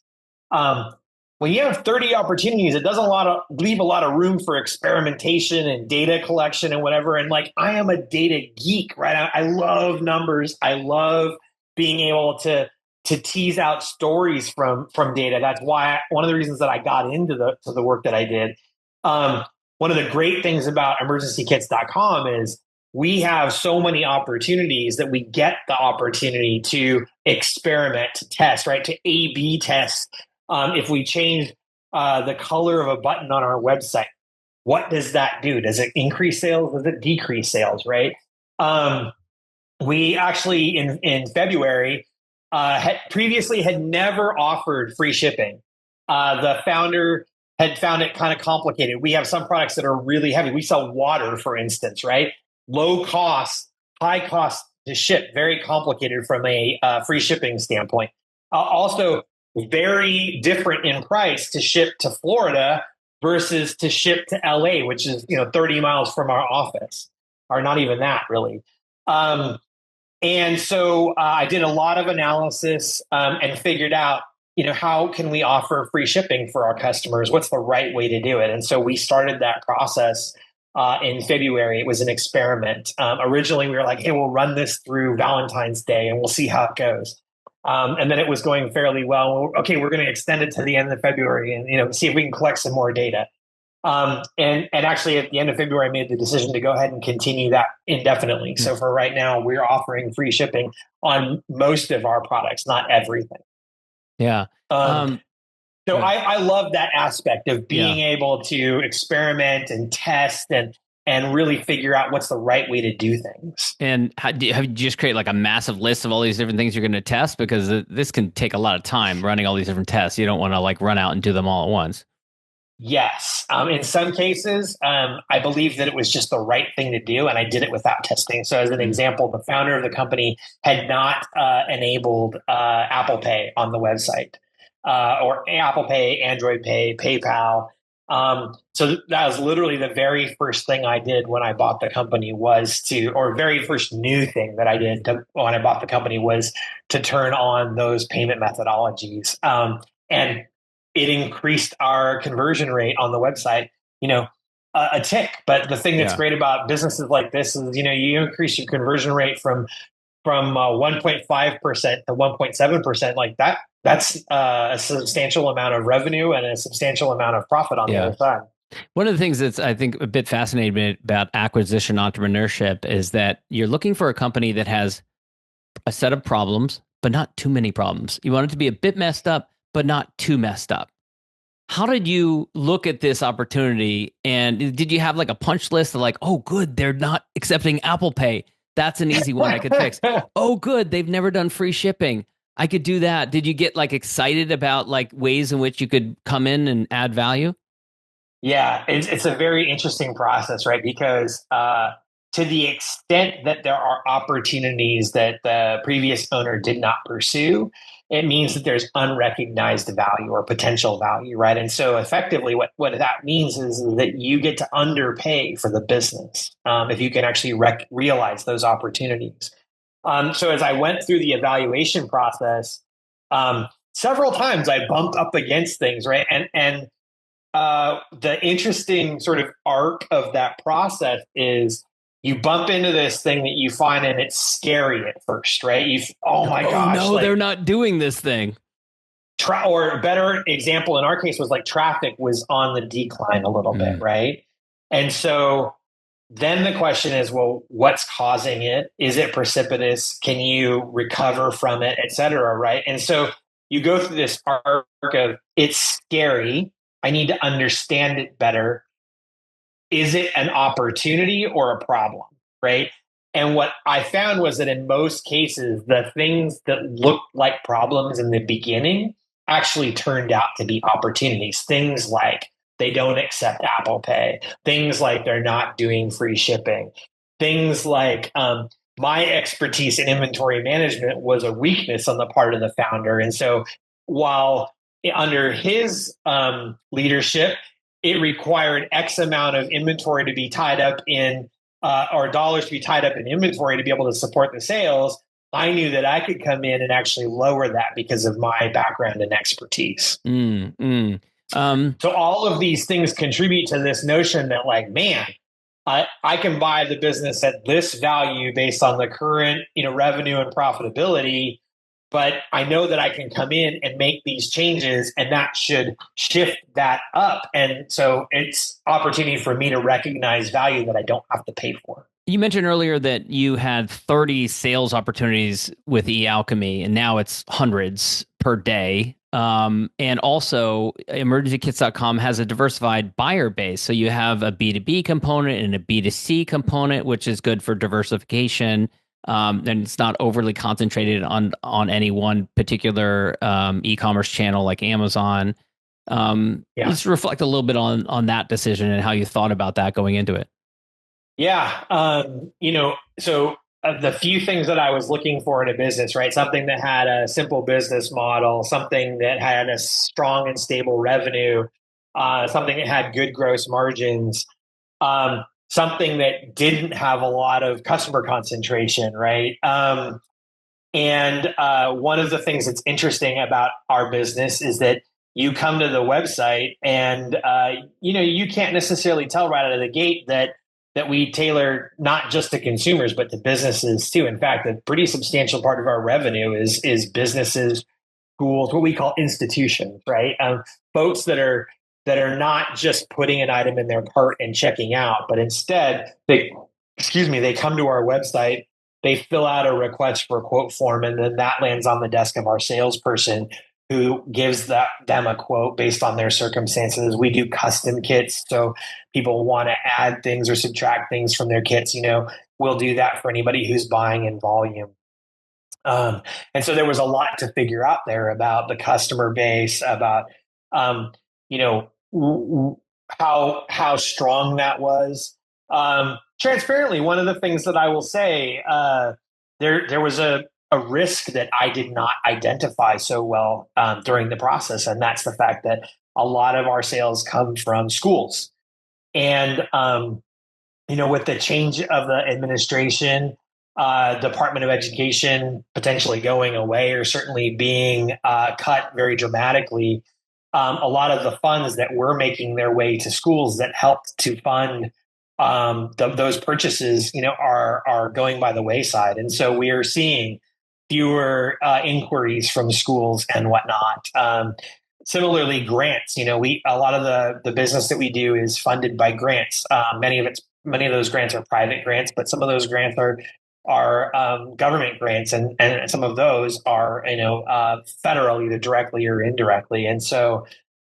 When you have 30 opportunities, it doesn't leave a lot of room for experimentation and data collection and whatever. And I am a data geek, right? I love numbers. I love being able to tease out stories from data. That's why one of the reasons that I got into the work that I did. One of the great things about emergencykits.com is we have so many opportunities that we get the opportunity to experiment, to test, right? To A/B test. If we change the color of a button on our website, what does that do? Does it increase sales? Does it decrease sales, right? We actually, in February, previously had never offered free shipping. The founder had found it kind of complicated. We have some products that are really heavy. We sell water, for instance, right? Low cost, high cost to ship, very complicated from a free shipping standpoint. Also, very different in price to ship to Florida versus to ship to LA, which is 30 miles from our office, or not even that really. And so I did a lot of analysis and figured out, how can we offer free shipping for our customers? What's the right way to do it? And so we started that process in February. It was an experiment. Originally, we were like, hey, we'll run this through Valentine's Day and we'll see how it goes. And then it was going fairly well. Okay, we're going to extend it to the end of February and see if we can collect some more data. And actually, at the end of February, I made the decision to go ahead and continue that indefinitely. So for right now, we're offering free shipping on most of our products, not everything. Yeah. So I love that aspect of being able to experiment and test and really figure out what's the right way to do things. And have you just create a massive list of all these different things you're going to test? Because this can take a lot of time running all these different tests. You don't want to run out and do them all at once. Yes. In some cases, I believe that it was just the right thing to do, and I did it without testing. So as an example, the founder of the company had not enabled Apple Pay on the website, or Apple Pay, Android Pay, PayPal. So that was literally the very first thing I did when I bought the company very first new thing that I did when I bought the company was to turn on those payment methodologies. And it increased our conversion rate on the website, a tick. But the thing that's great about businesses like this is, you increase your conversion rate from 1.5% to 1.7%, like that. That's a substantial amount of revenue and a substantial amount of profit on the other side. One of the things that's, I think, a bit fascinating about acquisition entrepreneurship is that you're looking for a company that has a set of problems, but not too many problems. You want it to be a bit messed up, but not too messed up. How did you look at this opportunity? And did you have like a punch list of like, oh, good, they're not accepting Apple Pay. That's an easy one I could fix. Oh, good, they've never done free shipping. I could do that. Did you get like excited about like ways in which you could come in and add value? Yeah, it's a very interesting process, right? Because to the extent that there are opportunities that the previous owner did not pursue, it means that there's unrecognized value or potential value, right? And so effectively, what that means is that you get to underpay for the business if you can actually realize those opportunities. So as I went through the evaluation process, several times I bumped up against things, right? And the interesting sort of arc of that process is you bump into this thing that you find and it's scary at first, right? Oh my gosh, no, like, they're not doing this thing. or a better example in our case was like traffic was on the decline a little bit, right? And so then the question is, well, what's causing it? Is it precipitous? Can you recover from it, et cetera, right? And so you go through this arc of it's scary. I need to understand it better. Is it an opportunity or a problem, right? And what I found was that in most cases, the things that looked like problems in the beginning actually turned out to be opportunities. Things like they don't accept Apple Pay, things like they're not doing free shipping, things like my expertise in inventory management was a weakness on the part of the founder. And so while under his leadership, it required X amount of inventory to be tied up in, or dollars to be tied up in inventory to be able to support the sales. I knew that I could come in and actually lower that because of my background and expertise. So all of these things contribute to this notion that, like, man, I can buy the business at this value based on the current, revenue and profitability. But I know that I can come in and make these changes, and that should shift that up. And so it's opportunity for me to recognize value that I don't have to pay for. You mentioned earlier that you had 30 sales opportunities with eAlchemy, and now it's hundreds per day. And also, emergencykits.com has a diversified buyer base. So you have a B2B component and a B2C component, which is good for diversification. And it's not overly concentrated on any one particular e-commerce channel like Amazon. Let's reflect a little bit on that decision and how you thought about that going into it. Yeah. So the few things that I was looking for in a business, right? Something that had a simple business model, something that had a strong and stable revenue, something that had good gross margins, something that didn't have a lot of customer concentration, right? And one of the things that's interesting about our business is that you come to the website and, you can't necessarily tell right out of the gate that we tailor not just to consumers, but to businesses too. In fact, a pretty substantial part of our revenue is businesses, schools, what we call institutions, right? Folks that are not just putting an item in their cart and checking out, but instead they come to our website, they fill out a request for a quote form, and then that lands on the desk of our salesperson who gives them a quote based on their circumstances. We do custom kits. So people want to add things or subtract things from their kits. We'll do that for anybody who's buying in volume. And so there was a lot to figure out there about the customer base, about, how strong that was. Transparently, one of the things that I will say, there was a risk that I did not identify so well during the process, and that's the fact that a lot of our sales come from schools. And with the change of the administration, Department of Education potentially going away or certainly being cut very dramatically, a lot of the funds that were making their way to schools that helped to fund those purchases, are going by the wayside. And so we are seeing fewer inquiries from schools and whatnot. Similarly, grants. A lot of the business that we do is funded by grants. Many of those grants are private grants, but some of those grants are government grants, and some of those are federal, either directly or indirectly. And so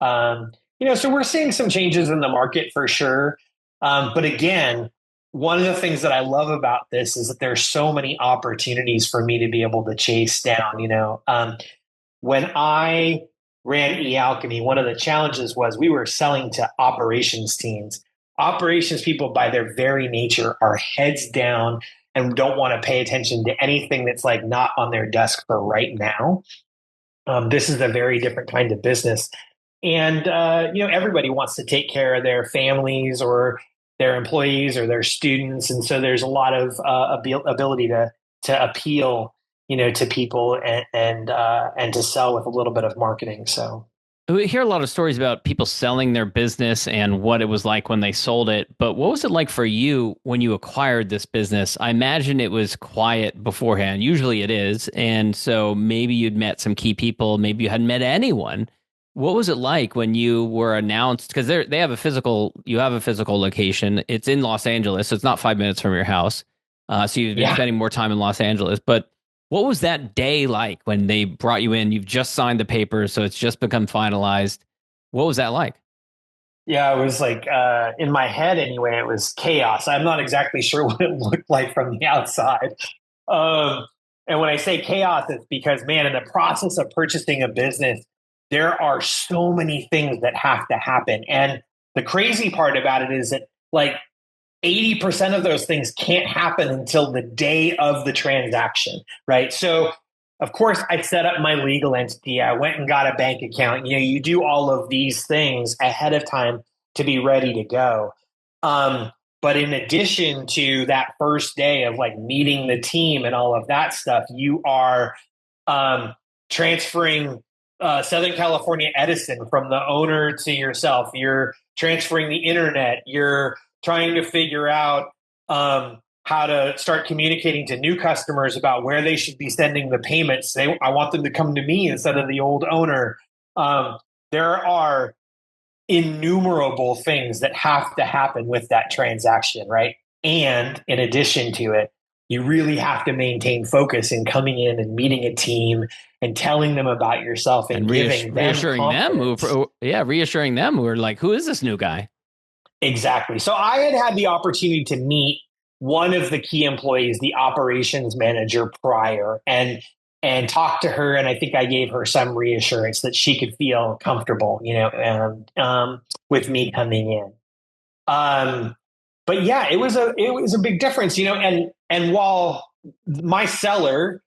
so we're seeing some changes in the market for sure. But again, one of the things that I love about this is that there's so many opportunities for me to be able to chase down. When I ran eAlchemy, one of the challenges was we were selling to operations teams. Operations people, by their very nature, are heads down and don't want to pay attention to anything that's like not on their desk for right now. This is a very different kind of business. And, everybody wants to take care of their families or their employees or their students. And so there's a lot of ability to appeal, to people and to sell with a little bit of marketing. So we hear a lot of stories about people selling their business and what it was like when they sold it. But what was it like for you when you acquired this business? I imagine it was quiet beforehand. Usually it is. And so maybe you'd met some key people. Maybe you hadn't met anyone. What was it like when you were announced? Because you have a physical location. It's in Los Angeles, so it's not 5 minutes from your house. So you've been spending more time in Los Angeles. But what was that day like when they brought you in? You've just signed the papers, so it's just become finalized. What was that like? Yeah, it was like, in my head anyway, it was chaos. I'm not exactly sure what it looked like from the outside. And when I say chaos, it's because, man, in the process of purchasing a business, there are so many things that have to happen. And the crazy part about it is that like 80% of those things can't happen until the day of the transaction, right? So, of course, I set up my legal entity. I went and got a bank account. You do all of these things ahead of time to be ready to go. But in addition to that first day of like meeting the team and all of that stuff, you are transferring Southern California Edison from the owner to yourself. You're transferring the internet. You're trying to figure out how to start communicating to new customers about where they should be sending the payments. I want them to come to me instead of the old owner. There are innumerable things that have to happen with that transaction, right? And in addition to it, you really have to maintain focus in coming in and meeting a team and telling them about yourself and giving them confidence. Reassuring them who are like, who is this new guy? Exactly. So I had the opportunity to meet one of the key employees, the operations manager, prior, and talk to her. And I think I gave her some reassurance that she could feel comfortable, with me coming in. But yeah, it was a big difference, and while my seller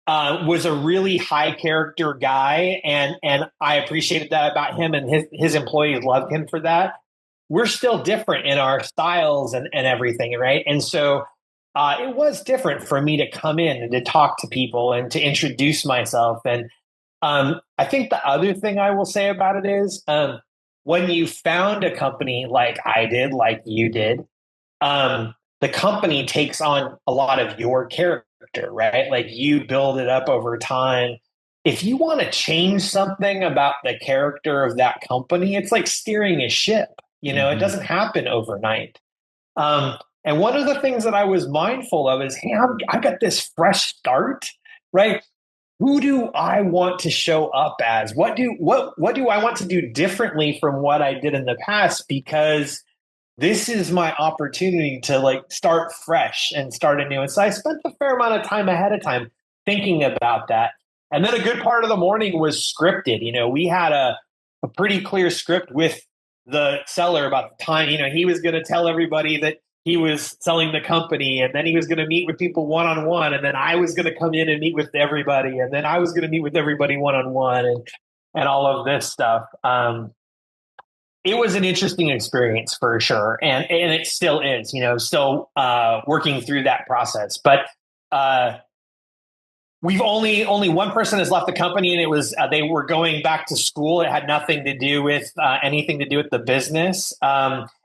was a really high character guy, and I appreciated that about him, and his employees loved him for that. We're still different in our styles and everything, right? And so it was different for me to come in and to talk to people and to introduce myself. And I think the other thing I will say about it is when you found a company like I did, like you did, the company takes on a lot of your character, right? Like you build it up over time. If you want to change something about the character of that company, it's like steering a ship. It doesn't happen overnight. And one of the things that I was mindful of is, hey, I got this fresh start, right? Who do I want to show up as? What do I want to do differently from what I did in the past? Because this is my opportunity to like start fresh and start anew. And so I spent a fair amount of time ahead of time thinking about that. And then a good part of the morning was scripted. We had a pretty clear script with the seller about the time. He was going to tell everybody that he was selling the company, and then he was going to meet with people one-on-one, and then I was going to come in and meet with everybody, and then I was going to meet with everybody one-on-one, and all of this stuff. It was an interesting experience for sure, and it still is. Still working through that process, but we've only one person has left the company, and it was they were going back to school. It had nothing to do with anything to do with the business.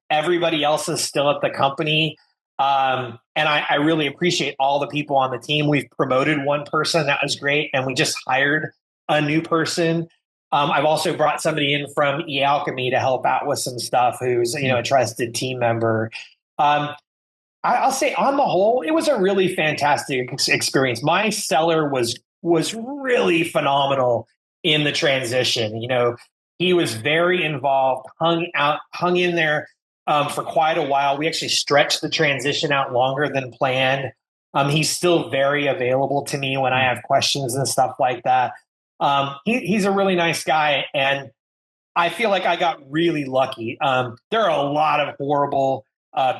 Everybody else is still at the company, and I really appreciate all the people on the team. We've promoted one person, that was great, and we just hired a new person. I've also brought somebody in from eAlchemy to help out with some stuff who's, a trusted team member. I'll say on the whole, it was a really fantastic experience. My seller was really phenomenal in the transition. He was very involved, hung in there for quite a while. We actually stretched the transition out longer than planned. He's still very available to me when I have questions and stuff like that. He's a really nice guy, and I feel like I got really lucky. There are a lot of horrible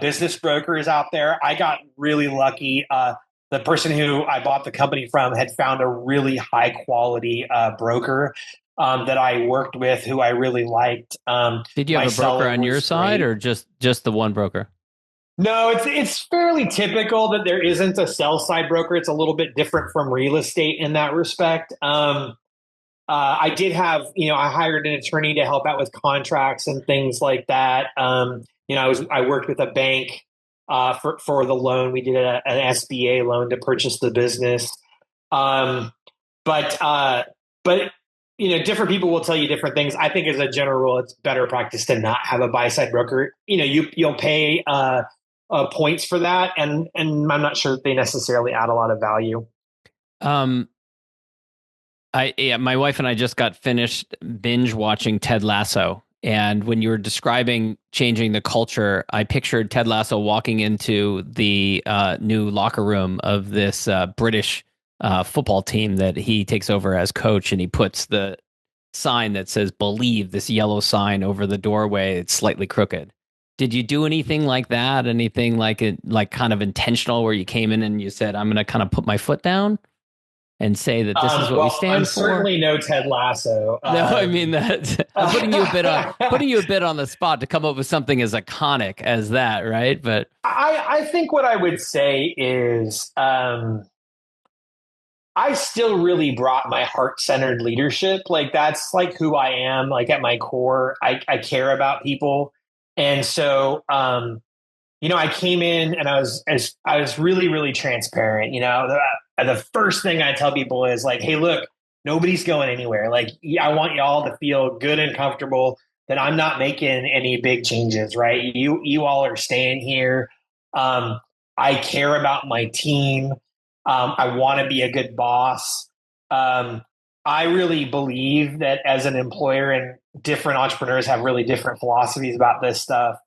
business brokers out there. I got really lucky. The person who I bought the company from had found a really high quality broker that I worked with, who I really liked. Did you have a broker on your side, or just the one broker? No, it's fairly typical that there isn't a sell side broker. It's a little bit different from real estate in that respect. I did have, I hired an attorney to help out with contracts and things like that. I worked with a bank for the loan. We did an SBA loan to purchase the business. But different people will tell you different things. I think as a general rule, it's better practice to not have a buy side broker. You'll pay points for that, and I'm not sure that they necessarily add a lot of value. My wife and I just got finished binge watching Ted Lasso. And when you were describing changing the culture, I pictured Ted Lasso walking into the new locker room of this British football team that he takes over as coach, and he puts the sign that says "Believe," this yellow sign over the doorway. It's slightly crooked. Did you do anything like that? Anything like kind of intentional, where you came in and you said, "I'm going to kind of put my foot down and say that this is what we stand I'm for"? Certainly no Ted Lasso. No, I mean that I'm putting you a bit on the spot to come up with something as iconic as that, right? But I think what I would say is I still really brought my heart-centered leadership. Like, that's like who I am. Like, at my core, I care about people. And so, I came in and I was really, really transparent. The first thing I tell people is like, hey, look, nobody's going anywhere. Like, I want y'all to feel good and comfortable that I'm not making any big changes, right? You all are staying here. I care about my team. I want to be a good boss. I really believe that as an employer, and different entrepreneurs have really different philosophies about this stuff.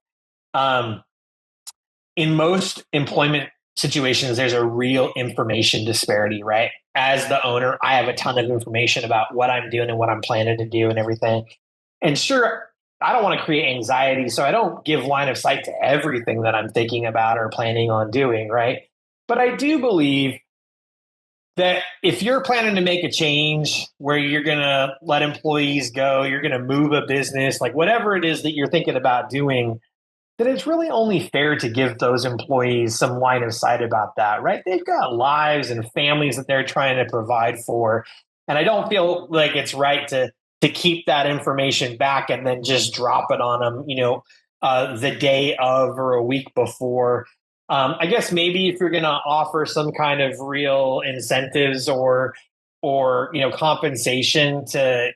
In most employment situations, there's a real information disparity, right? As the owner, I have a ton of information about what I'm doing and what I'm planning to do and everything. And sure, I don't want to create anxiety, so I don't give line of sight to everything that I'm thinking about or planning on doing, right? But I do believe that if you're planning to make a change where you're going to let employees go, you're going to move a business, like whatever it is that you're thinking about doing, that it's really only fair to give those employees some line of sight about that, right? They've got lives and families that they're trying to provide for. And I don't feel like it's right to keep that information back and then just drop it on them, the day of or a week before. I guess maybe if you're going to offer some kind of real incentives or compensation to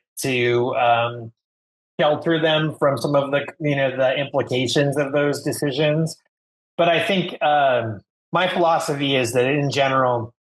shelter them from some of the implications of those decisions. But I think my philosophy is that in general,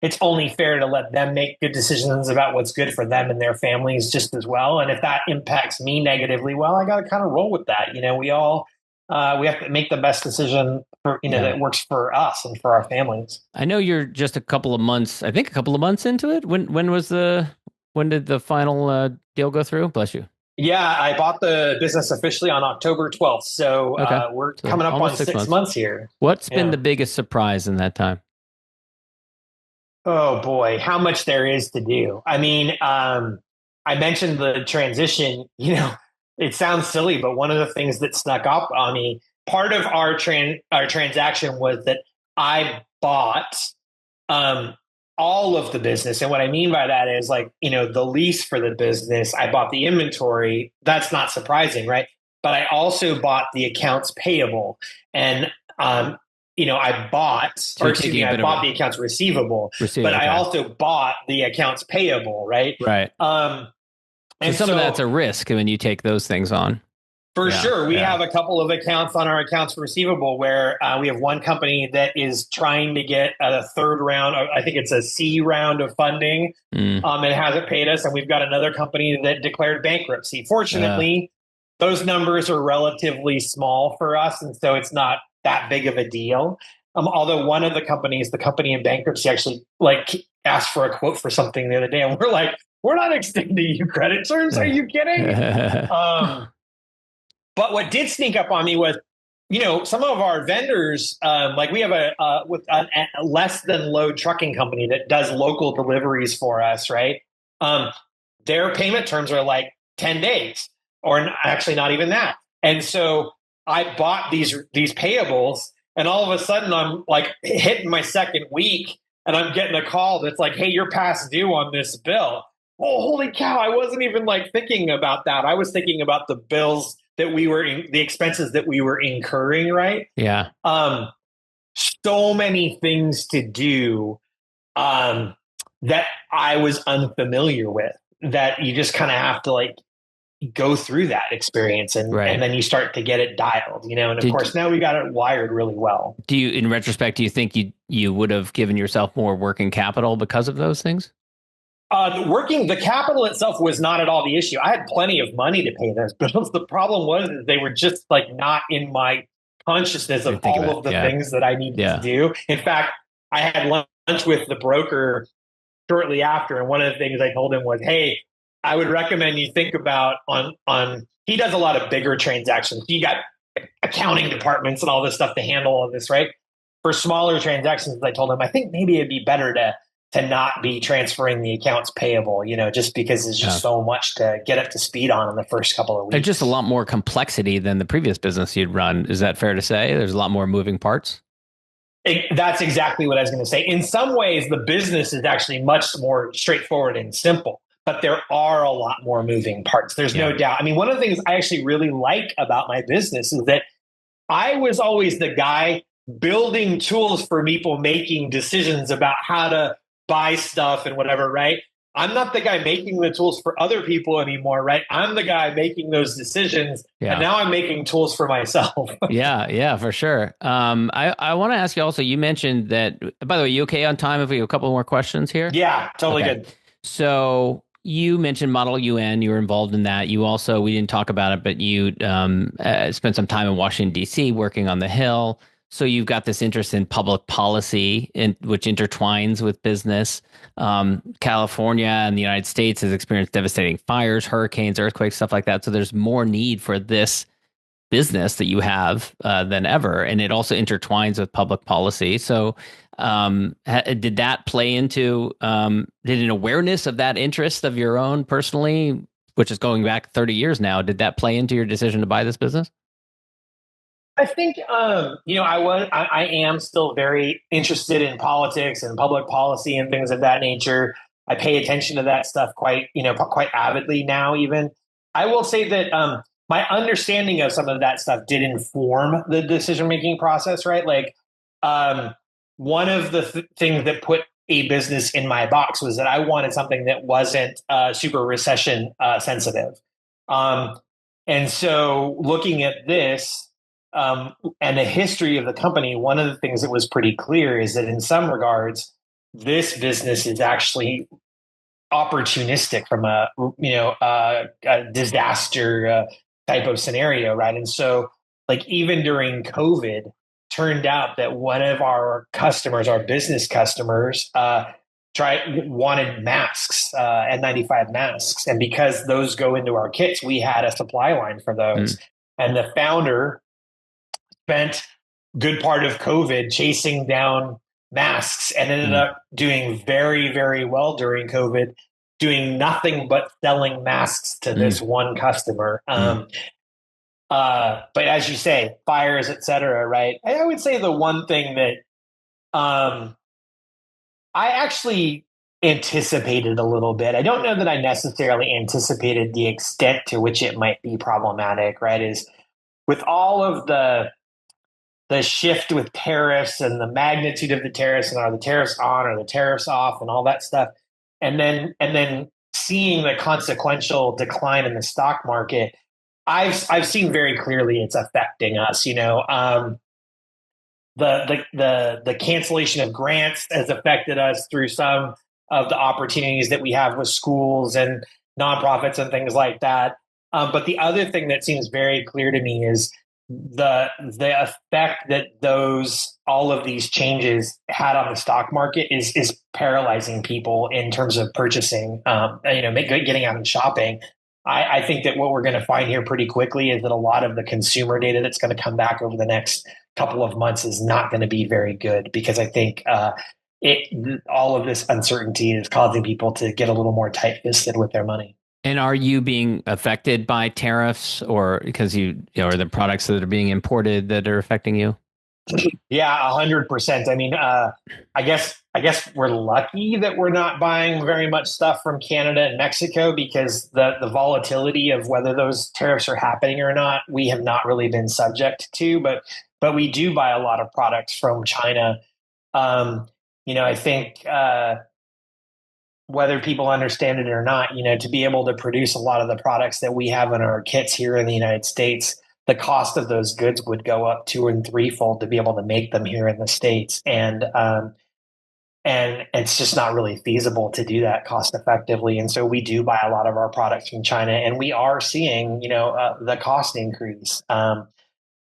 it's only fair to let them make good decisions about what's good for them and their families just as well. And if that impacts me negatively, well, I got to kind of roll with that. We all we have to make the best decision for, that works for us and for our families. I know you're just a couple of months into it. When did the final deal go through? Bless you. Yeah, I bought the business officially on October 12th. So we're coming up on 6 months here. What's been the biggest surprise in that time? Oh boy, how much there is to do. I mean, I mentioned the transition, it sounds silly, but one of the things that snuck up on me, part of our transaction was that I bought all of the business. And what I mean by that is the lease for the business. I bought the inventory. That's not surprising, right? But I also bought the accounts payable. And I bought the accounts receivable, but I also bought the accounts payable, right? Right. And some of that's a risk when you take those things on. For sure. We have a couple of accounts on our accounts receivable where we have one company that is trying to get a third round. I think it's a C round of funding. It hasn't paid us. And we've got another company that declared bankruptcy. Fortunately, those numbers are relatively small for us. And so it's not that big of a deal. Although one of the companies, the company in bankruptcy, actually asked for a quote for something the other day. And we're like, we're not extending you credit terms. Are you kidding? But what did sneak up on me was, some of our vendors, we have a less than load trucking company that does local deliveries for us, right? Their payment terms are like 10 days, or actually not even that. And so I bought these payables, and all of a sudden I'm like hitting my second week, and I'm getting a call that's like, "Hey, you're past due on this bill." Oh, holy cow! I wasn't even thinking about that. I was thinking about the bills that the expenses that we were incurring, right? Yeah. So many things to do that I was unfamiliar with, that you just kind of have to go through that experience and then you start to get it dialed, and of course now we got it wired really well. In retrospect, do you think you would have given yourself more working capital because of those things? The capital itself was not at all the issue. I had plenty of money to pay those bills. The problem was that they were just not in my consciousness of all of the things that I needed to do. In fact, I had lunch with the broker shortly after, and one of the things I told him was, "Hey, I would recommend you think about on." He does a lot of bigger transactions. He got accounting departments and all this stuff to handle all this, right? For smaller transactions, I told him, I think maybe it'd be better to not be transferring the accounts payable, just because there's just so much to get up to speed on in the first couple of weeks. There's just a lot more complexity than the previous business you'd run. Is that fair to say? There's a lot more moving parts? That's exactly what I was going to say. In some ways, the business is actually much more straightforward and simple, but there are a lot more moving parts. There's no doubt. I mean, one of the things I actually really like about my business is that I was always the guy building tools for people making decisions about how to buy stuff and whatever, right? I'm not the guy making the tools for other people anymore, right? I'm the guy making those decisions, and now I'm making tools for myself. Yeah, for sure. I want to ask you also, you mentioned that, by the way, you okay on time if we have a couple more questions here? Yeah, totally good. So you mentioned Model UN, you were involved in that. You also, we didn't talk about it, but you spent some time in Washington, D.C. working on the Hill. So you've got this interest in public policy, which intertwines with business. California and the United States has experienced devastating fires, hurricanes, earthquakes, stuff like that. So there's more need for this business that you have than ever. And it also intertwines with public policy. So did that play into, did an awareness of that interest of your own personally, which is going back 30 years now, did that play into your decision to buy this business? I think, I am still very interested in politics and public policy and things of that nature. I pay attention to that stuff quite avidly now, even. I will say that my understanding of some of that stuff did inform the decision-making process, right? One of the things that put a business in my box was that I wanted something that wasn't super recession sensitive. And so looking at this, and the history of the company, one of the things that was pretty clear is that in some regards, this business is actually opportunistic from a disaster type of scenario, right? And so, even during COVID, turned out that one of our customers, our business customers, wanted masks, N95 masks, and because those go into our kits, we had a supply line for those. And the founder spent good part of COVID chasing down masks and ended up doing very, very well during COVID, doing nothing but selling masks to this one customer. But as you say, fires, et cetera, right? I would say the one thing that I actually anticipated a little bit, I don't know that I necessarily anticipated the extent to which it might be problematic, right? Is with all of the shift with tariffs and the magnitude of the tariffs and are the tariffs on or the tariffs off and all that stuff. And then seeing the consequential decline in the stock market, I've seen very clearly it's affecting us. The cancellation of grants has affected us through some of the opportunities that we have with schools and nonprofits and things like that. But the other thing that seems very clear to me is the effect that all of these changes had on the stock market is paralyzing people in terms of purchasing. Getting out and shopping. I think that what we're going to find here pretty quickly is that a lot of the consumer data that's going to come back over the next couple of months is not going to be very good, because I think all of this uncertainty is causing people to get a little more tight-fisted with their money. And are you being affected by tariffs, or because or the products that are being imported that are affecting you? Yeah, 100%. I mean, I guess we're lucky that we're not buying very much stuff from Canada and Mexico, because the volatility of whether those tariffs are happening or not, we have not really been subject to. But we do buy a lot of products from China. I think whether people understand it or not, to be able to produce a lot of the products that we have in our kits here in the United States, the cost of those goods would go up 2- and 3-fold to be able to make them here in the States. And it's just not really feasible to do that cost effectively. And so we do buy a lot of our products from China, and we are seeing, the cost increase.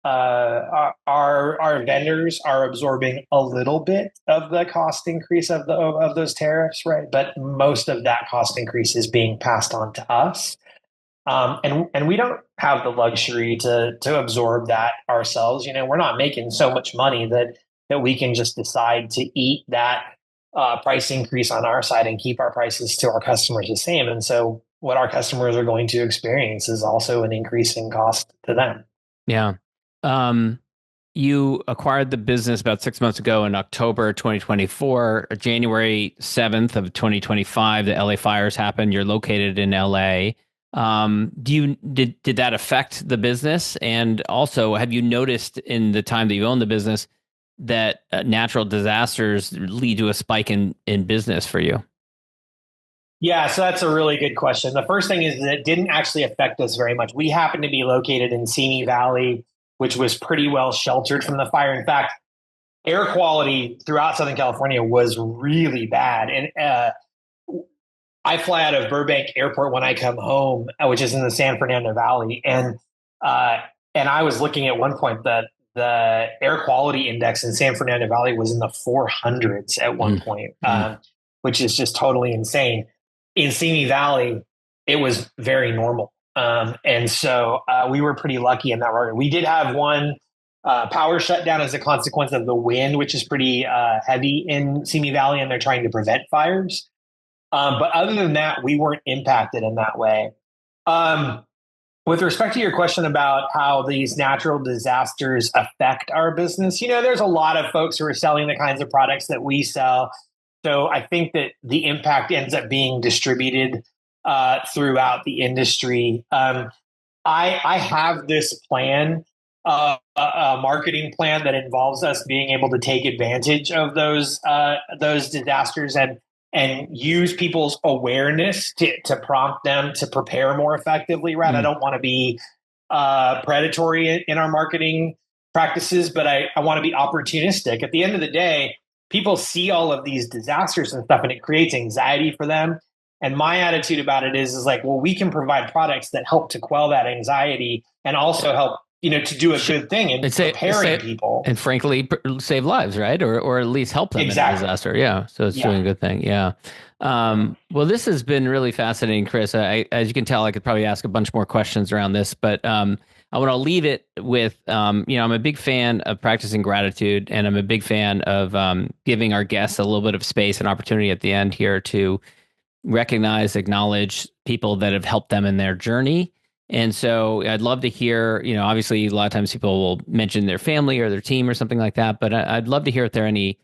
Our vendors are absorbing a little bit of the cost increase of those tariffs, right? But most of that cost increase is being passed on to us. And we don't have the luxury to absorb that ourselves. We're not making so much money that we can just decide to eat that price increase on our side and keep our prices to our customers the same. And so what our customers are going to experience is also an increase in cost to them. Yeah. You acquired the business about 6 months ago in October 2024. January 7th of 2025, the LA fires happened. You're located in LA. Did that affect the business? And also, have you noticed in the time that you own the business that natural disasters lead to a spike in business for you? Yeah, so that's a really good question. The first thing is that it didn't actually affect us very much. We happen to be located in Simi Valley, which was pretty well sheltered from the fire. In fact, air quality throughout Southern California was really bad. And I fly out of Burbank Airport when I come home, which is in the San Fernando Valley. And I was looking at one point that the air quality index in San Fernando Valley was in the 400s at one point, which is just totally insane. In Simi Valley, it was very normal. And so we were pretty lucky in that regard. We did have one power shutdown as a consequence of the wind, which is pretty heavy in Simi Valley, and they're trying to prevent fires. But other than that, we weren't impacted in that way. With respect to your question about how these natural disasters affect our business, there's a lot of folks who are selling the kinds of products that we sell. So I think that the impact ends up being distributed throughout the industry. I have this plan, a marketing plan that involves us being able to take advantage of those disasters and use people's awareness to prompt them to prepare more effectively, right? I don't want to be predatory in our marketing practices, but I want to be opportunistic. At the end of the day, people see all of these disasters and stuff, and it creates anxiety for them. And my attitude about it is like, well, we can provide products that help to quell that anxiety and also help, to do a good thing and preparing people. And frankly, save lives, right? Or at least help them in a disaster. Yeah. So it's doing a good thing. Yeah. Well, this has been really fascinating, Chris. As you can tell, I could probably ask a bunch more questions around this, but I want to leave it with, I'm a big fan of practicing gratitude, and I'm a big fan of giving our guests a little bit of space and opportunity at the end here to recognize, acknowledge people that have helped them in their journey. And so I'd love to hear, obviously a lot of times people will mention their family or their team or something like that, but I'd love to hear if there are any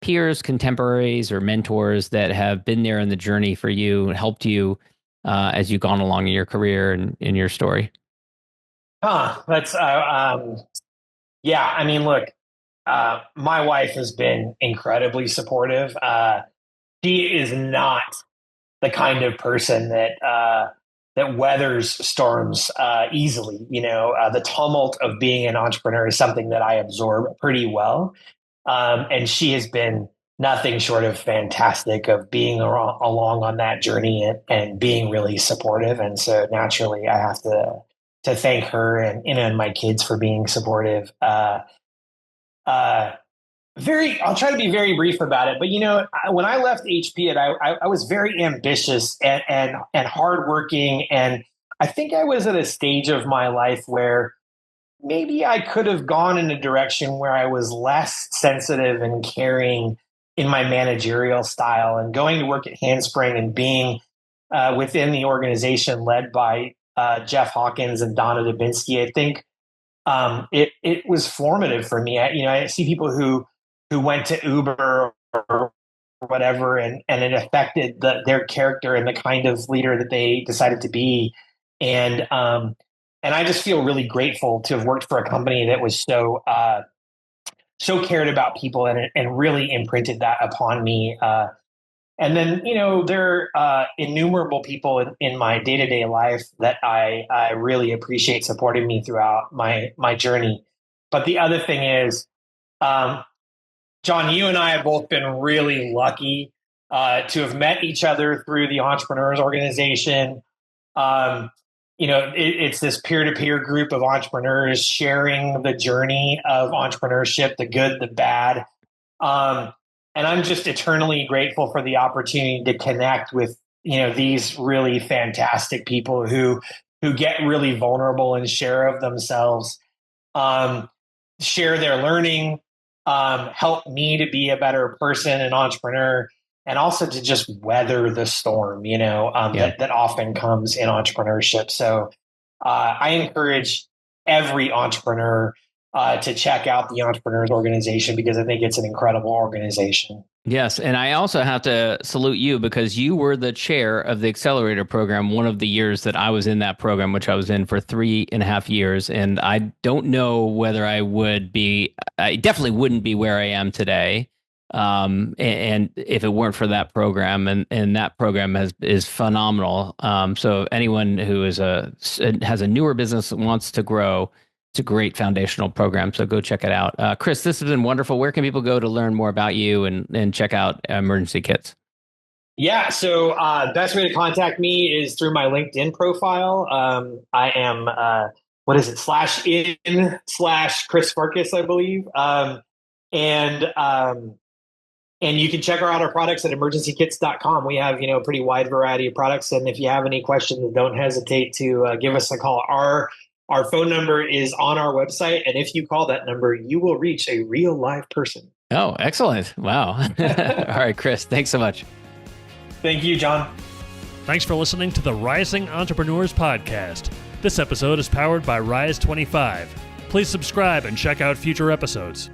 peers, contemporaries, or mentors that have been there in the journey for you and helped you as you've gone along in your career and in your story. That's, yeah, I mean, look, my wife has been incredibly supportive. She is not the kind of person that weathers storms easily. The tumult of being an entrepreneur is something that I absorb pretty well. And she has been nothing short of fantastic of being along on that journey and being really supportive. And so naturally, I have to thank her and my kids for being supportive. I'll try to be very brief about it, but when I left HP, and I was very ambitious and hardworking, and I think I was at a stage of my life where maybe I could have gone in a direction where I was less sensitive and caring in my managerial style, and going to work at Handspring and being within the organization led by Jeff Hawkins and Donna Dubinsky. I think it was formative for me. I see people who went to Uber or whatever, and it affected their character and the kind of leader that they decided to be. And I just feel really grateful to have worked for a company that was so cared about people and really imprinted that upon me. And then, there are innumerable people in my day-to-day life that I really appreciate supporting me throughout my journey. But the other thing is, John, you and I have both been really lucky to have met each other through the Entrepreneurs Organization. It's this peer-to-peer group of entrepreneurs sharing the journey of entrepreneurship, the good, the bad. And I'm just eternally grateful for the opportunity to connect with, these really fantastic people who get really vulnerable and share of themselves, share their learning, help me to be a better person and entrepreneur, and also to just weather the storm, that often comes in entrepreneurship. So I encourage every entrepreneur to check out the Entrepreneurs Organization, because I think it's an incredible organization. Yes. And I also have to salute you, because you were the chair of the Accelerator program one of the years that I was in that program, which I was in for 3.5 years. And I don't know whether I definitely wouldn't be where I am today. And if it weren't for that program, and that program is phenomenal. So anyone who has a newer business that wants to grow, it's a great foundational program. So go check it out. Chris, this has been wonderful. Where can people go to learn more about you and check out Emergency Kits? Yeah. So best way to contact me is through my LinkedIn profile. I am, /in/Chris Farkas, I believe. And you can check out our products at emergencykits.com. We have, a pretty wide variety of products. And if you have any questions, don't hesitate to give us a call. Our phone number is on our website. And if you call that number, you will reach a real live person. Oh, excellent. Wow. All right, Chris, thanks so much. Thank you, John. Thanks for listening to the Rising Entrepreneurs Podcast. This episode is powered by Rise 25. Please subscribe and check out future episodes.